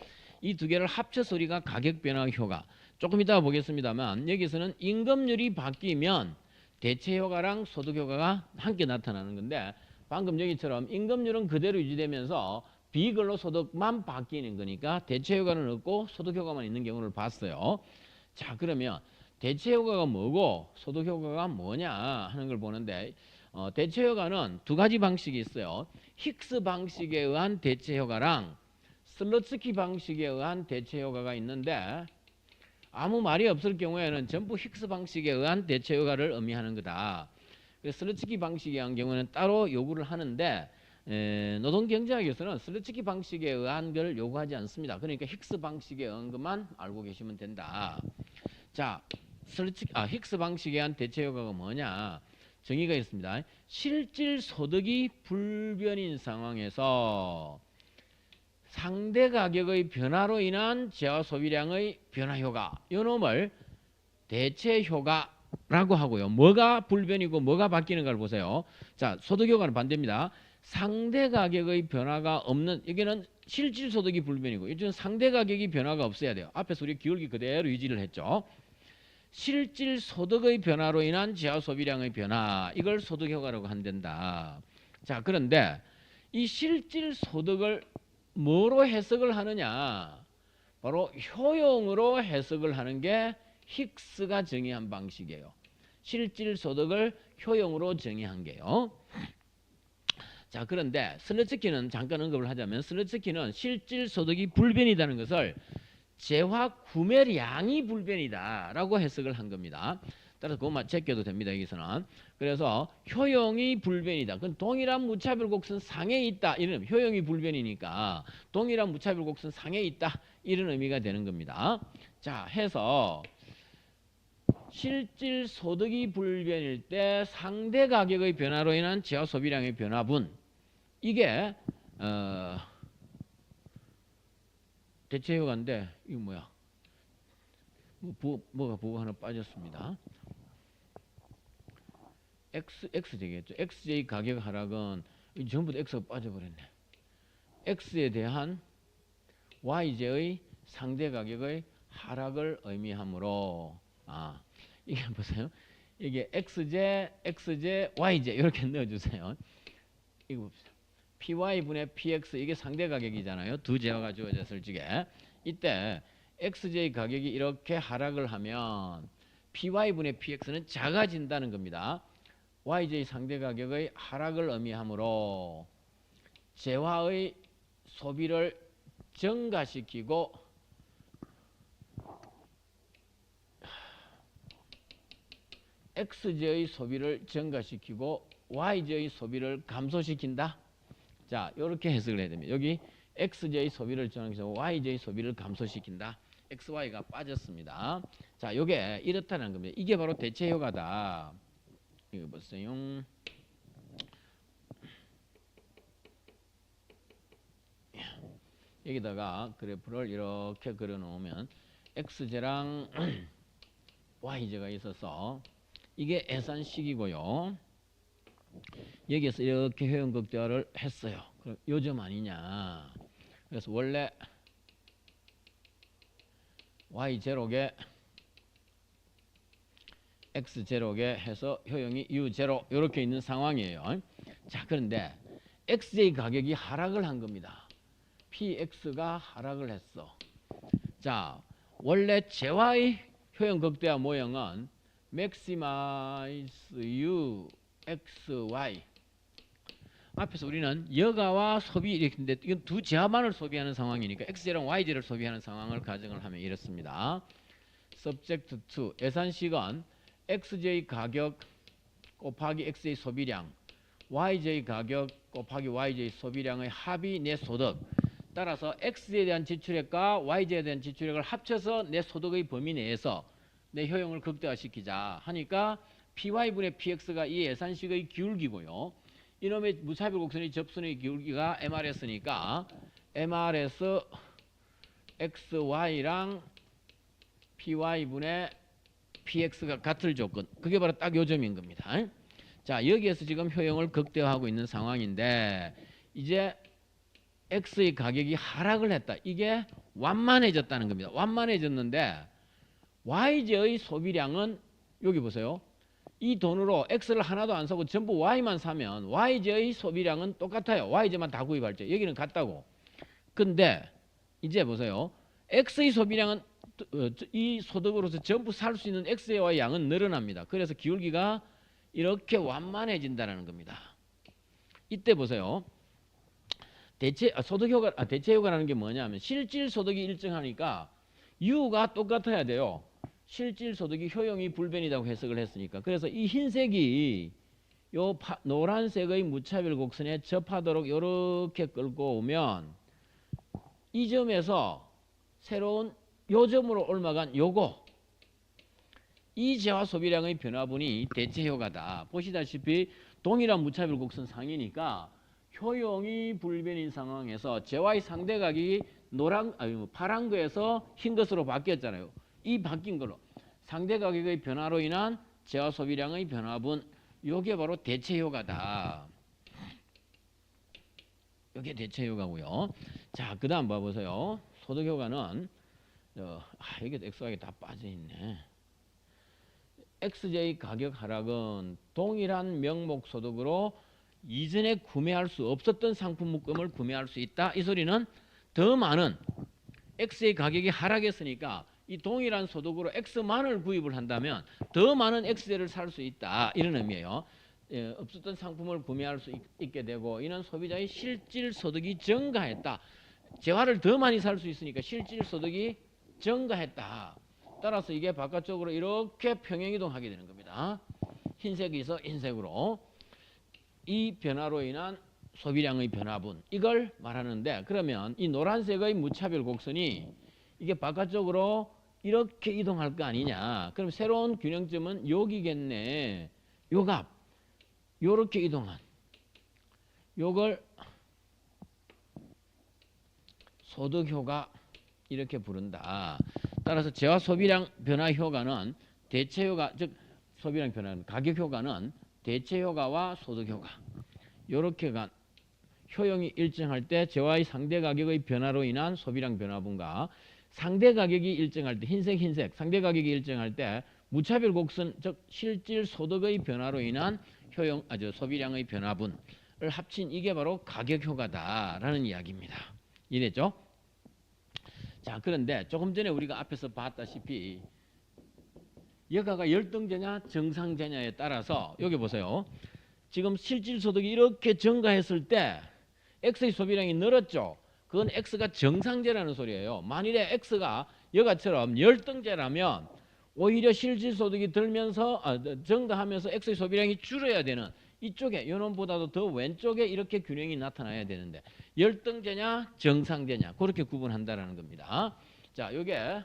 이 두 개를 합쳐서 우리가 가격 변화 효과 조금 이따가 보겠습니다만 여기서는 임금률이 바뀌면 대체효과랑 소득효과가 함께 나타나는 건데 방금 여기처럼 임금률은 그대로 유지되면서 비근로소득만 바뀌는 거니까 대체효과는 없고 소득효과만 있는 경우를 봤어요. 자, 그러면 대체효과가 뭐고 소득효과가 뭐냐 하는 걸 보는데 대체효과는 두 가지 방식이 있어요. 힉스 방식에 의한 대체효과랑 슬러츠키 방식에 의한 대체효과가 있는데 아무 말이 없을 경우에는 전부 힉스 방식에 의한 대체효과를 의미하는 거다. 슬러츠키 방식에 의한 경우는 따로 요구를 하는데 노동경제학에서는 슬러츠키 방식에 의한 걸 요구하지 않습니다. 그러니까 힉스 방식에 의한 것만 알고 계시면 된다. 자, 힉스 방식에 의한 대체효과가 뭐냐? 정의가 있습니다. 실질 소득이 불변인 상황에서 상대 가격의 변화로 인한 재화 소비량의 변화 효과, 이 놈을 대체 효과라고 하고요. 뭐가 불변이고 뭐가 바뀌는가를 보세요. 자, 소득 효과는 반대입니다. 상대 가격의 변화가 없는, 여기는 실질 소득이 불변이고 이쪽은 상대 가격이 변화가 없어야 돼요. 앞에서 우리 기울기 그대로 유지를 했죠. 실질 소득의 변화로 인한 재화 소비량의 변화, 이걸 소득 효과라고 한단다. 자, 그런데 이 실질 소득을 뭐로 해석을 하느냐? 바로 효용으로 해석을 하는 게 힉스가 정의한 방식이에요. 실질 소득을 효용으로 정의한 게요. 자, 그런데 슬러츠키는 잠깐 언급을 하자면 슬러츠키는 실질 소득이 불변이라는 것을 재화 구매량이 불변이다라고 해석을 한 겁니다. 따라서 그것만 제껴도 됩니다. 여기서는. 그래서 효용이 불변이다. 그건 동일한 무차별 곡선 상에 있다. 이런 효용이 불변이니까 동일한 무차별 곡선 상에 있다. 이런 의미가 되는 겁니다. 자, 해서 실질 소득이 불변일 때 상대 가격의 변화로 인한 재화 소비량의 변화분, 이게 대체 효과인데 이거 뭐야? 뭐가 보고 하나 빠졌습니다. X 되겠죠. XJ 가격 하락은 전부 다 X가 빠져버렸네. X에 대한 YJ의 상대 가격의 하락을 의미하므로 이게 보세요. 이게 xj, xj, yj 이렇게 넣어주세요. 이거 봅시다. py분의 px 이게 상대 가격이잖아요. 두 제화가 주어졌을 적에 이때 xj 가격이 이렇게 하락을 하면 py분의 px는 작아진다는 겁니다. yj 상대 가격의 하락을 의미하므로 재화의 소비를 증가시키고 xj의 소비를 증가시키고 yj의 소비를 감소시킨다. 자, 이렇게 해석을 해야 됩니다. 여기 xj의 소비를 증가시키고 yj의 소비를 감소시킨다. xy가 빠졌습니다. 자, 이게 이렇다는 겁니다. 이게 바로 대체 효과다. 이거 보세요. 여기다가 그래프를 이렇게 그려 놓으면 xj랑 yj가 있어서 이게 계산식이고요. 여기에서 이렇게 효용 극대화를 했어요. 그럼 요점 아니냐. 그래서 원래 y0에 x0에 해서 효용이 u0 이렇게 있는 상황이에요. 자, 그런데 xj 가격이 하락을 한 겁니다. px가 하락을 했어. 자, 원래 재화의 효용 극대화 모형은 maximize u xy 앞에서 우리는 여가와 소비 이렇게 했는데 이건 두 재화만을 소비하는 상황이니까 xj랑 yj를 소비하는 상황을 가정을 하면 이렇습니다. subject to 예산식은 xj 가격 곱하기 xj 소비량 yj 가격 곱하기 yj 소비량의 합이 내 소득. 따라서 x에 대한 지출액과 yj에 대한 지출액을 합쳐서 내 소득의 범위 내에서 내 효용을 극대화시키자 하니까 py분의 px가 이 예산식의 기울기고요. 이놈의 무차별 곡선의 접선의 기울기가 mrs니까 mrs xy랑 py분의 px가 같을 조건. 그게 바로 딱 요점인 겁니다. 자, 여기에서 지금 효용을 극대화하고 있는 상황인데 이제 x의 가격이 하락을 했다. 이게 완만해졌다는 겁니다. 완만해졌는데 yj의 소비량은 여기 보세요. 이 돈으로 x를 하나도 안 사고 전부 y만 사면 yj의 소비량은 똑같아요. yj만 다 구입할 때 여기는 같다고. 근데 이제 보세요. x의 소비량은 이 소득으로서 전부 살 수 있는 x의 양은 늘어납니다. 그래서 기울기가 이렇게 완만해진다는 겁니다. 이때 보세요. 대체 효과라는 게 뭐냐면 실질 소득이 일정하니까 U가 똑같아야 돼요. 실질 소득이 효용이 불변이라고 해석을 했으니까. 그래서 이 흰색이 요 노란색의 무차별 곡선에 접하도록 이렇게 끌고 오면 이 점에서 새로운 요점으로 옮아간 요거 이 재화 소비량의 변화분이 대체 효과다. 보시다시피 동일한 무차별 곡선 상이니까 효용이 불변인 상황에서 재화의 상대 가격이 파란 거에서 흰 것으로 바뀌었잖아요. 이 바뀐 걸로 상대 가격의 변화로 인한 재화 소비량의 변화분 요게 바로 대체 효과다. 요게 대체 효과고요. 자, 그다음 봐보세요. 소득 효과는 이게 XY가 다 빠져 있네. XJ 가격 하락은 동일한 명목 소득으로 이전에 구매할 수 없었던 상품 묶음을 구매할 수 있다. 이 소리는 더 많은 X의 가격이 하락했으니까 이 동일한 소득으로 X만을 구입을 한다면 더 많은 X를 살 수 있다. 이런 의미예요. 없었던 상품을 구매할 수 있게 되고 이는 소비자의 실질 소득이 증가했다. 재화를 더 많이 살 수 있으니까 실질 소득이 증가했다. 따라서 이게 바깥쪽으로 이렇게 평행이동하게 되는 겁니다. 흰색에서 흰색으로. 이 변화로 인한 소비량의 변화분 이걸 말하는데 그러면 이 노란색의 무차별 곡선이 이게 바깥쪽으로 이렇게 이동할 거 아니냐. 그럼 새로운 균형점은 여기겠네. 요 값 요렇게 이동한 요걸 소득효과 이렇게 부른다. 따라서 재화 소비량 변화 효과는 대체 효과 즉 소비량 변화는 가격 효과는 대체 효과와 소득 효과 요렇게 간 효용이 일정할 때 재화의 상대 가격의 변화로 인한 소비량 변화분과 상대 가격이 일정할 때 흰색 상대 가격이 일정할 때 무차별 곡선 즉 실질 소득의 변화로 인한 소비량의 변화분을 합친 이게 바로 가격 효과다라는 이야기입니다. 이랬죠? 자, 그런데 조금 전에 우리가 앞에서 봤다시피 여가가 열등제냐 정상제냐에 따라서 여기 보세요. 지금 실질 소득이 이렇게 증가했을 때 X의 소비량이 늘었죠. 그건 X가 정상제라는 소리예요. 만일에 X가 여가처럼 열등제라면 오히려 실질 소득이 들면서 증가하면서 X의 소비량이 줄어야 되는 이쪽에 요놈보다도 더 왼쪽에 이렇게 균형이 나타나야 되는데 열등제냐 정상제냐 그렇게 구분한다라는 겁니다. 자, 요게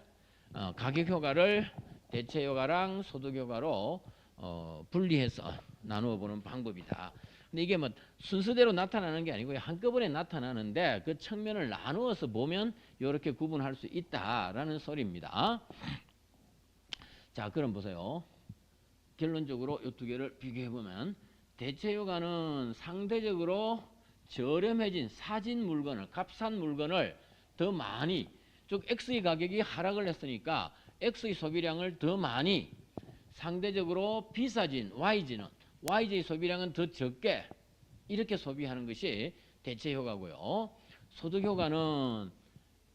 가격 효과를 대체 효과랑 소득 효과로 분리해서 나누어 보는 방법이다. 근데 이게 뭐 순서대로 나타나는 게 아니고 한꺼번에 나타나는데 그 측면을 나누어서 보면 이렇게 구분할 수 있다라는 소리입니다. 자, 그럼 보세요. 결론적으로 이 두 개를 비교해 보면 대체 효과는 상대적으로 저렴해진 사진 물건을 값싼 물건을 더 많이 즉 X의 가격이 하락을 했으니까 X의 소비량을 더 많이 상대적으로 비싸진 YG의 소비량은 더 적게 이렇게 소비하는 것이 대체 효과고요. 소득 효과는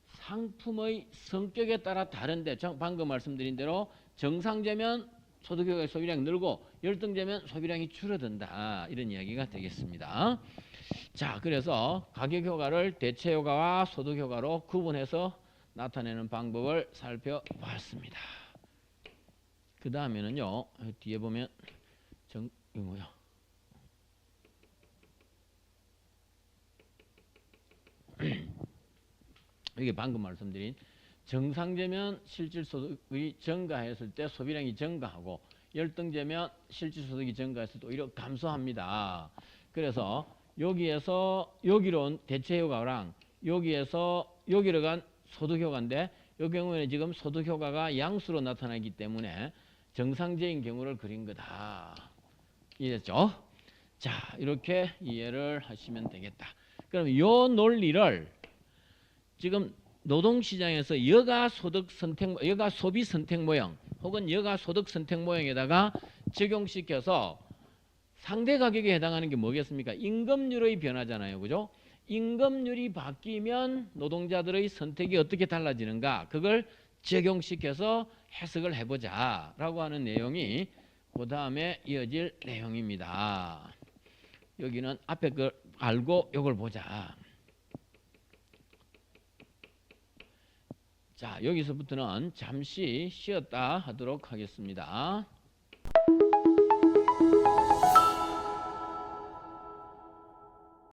상품의 성격에 따라 다른데 방금 말씀드린 대로 정상제면 소득 효과의 소비량이 늘고 열등제면 소비량이 줄어든다 이런 이야기가 되겠습니다. 자, 그래서 가격 효과를 대체 효과와 소득 효과로 구분해서 나타내는 방법을 살펴봤습니다. 그 다음에는요 뒤에 보면 이거 뭐야? 이게 방금 말씀드린 정상제면 실질소득이 증가했을 때 소비량이 증가하고 열등제면 실질소득이 증가했을 때 오히려 감소합니다. 그래서 여기에서 여기로 온 대체효과랑 여기에서 여기로 간 소득효과인데 이 경우에는 지금 소득효과가 양수로 나타나기 때문에 정상제인 경우를 그린 거다. 이해됐죠? 자, 이렇게 이해를 하시면 되겠다. 그럼 이 논리를 지금 노동시장에서 여가 소비 선택 모형 혹은 여가 소득 선택 모형에다가 적용시켜서 상대 가격에 해당하는 게 뭐겠습니까? 임금률의 변화잖아요. 그죠? 임금률이 바뀌면 노동자들의 선택이 어떻게 달라지는가? 그걸 적용시켜서 해석을 해보자 라고 하는 내용이 그 다음에 이어질 내용입니다. 여기는 앞에 걸 알고 이걸 보자. 자, 여기서부터는 잠시 쉬었다 하도록 하겠습니다.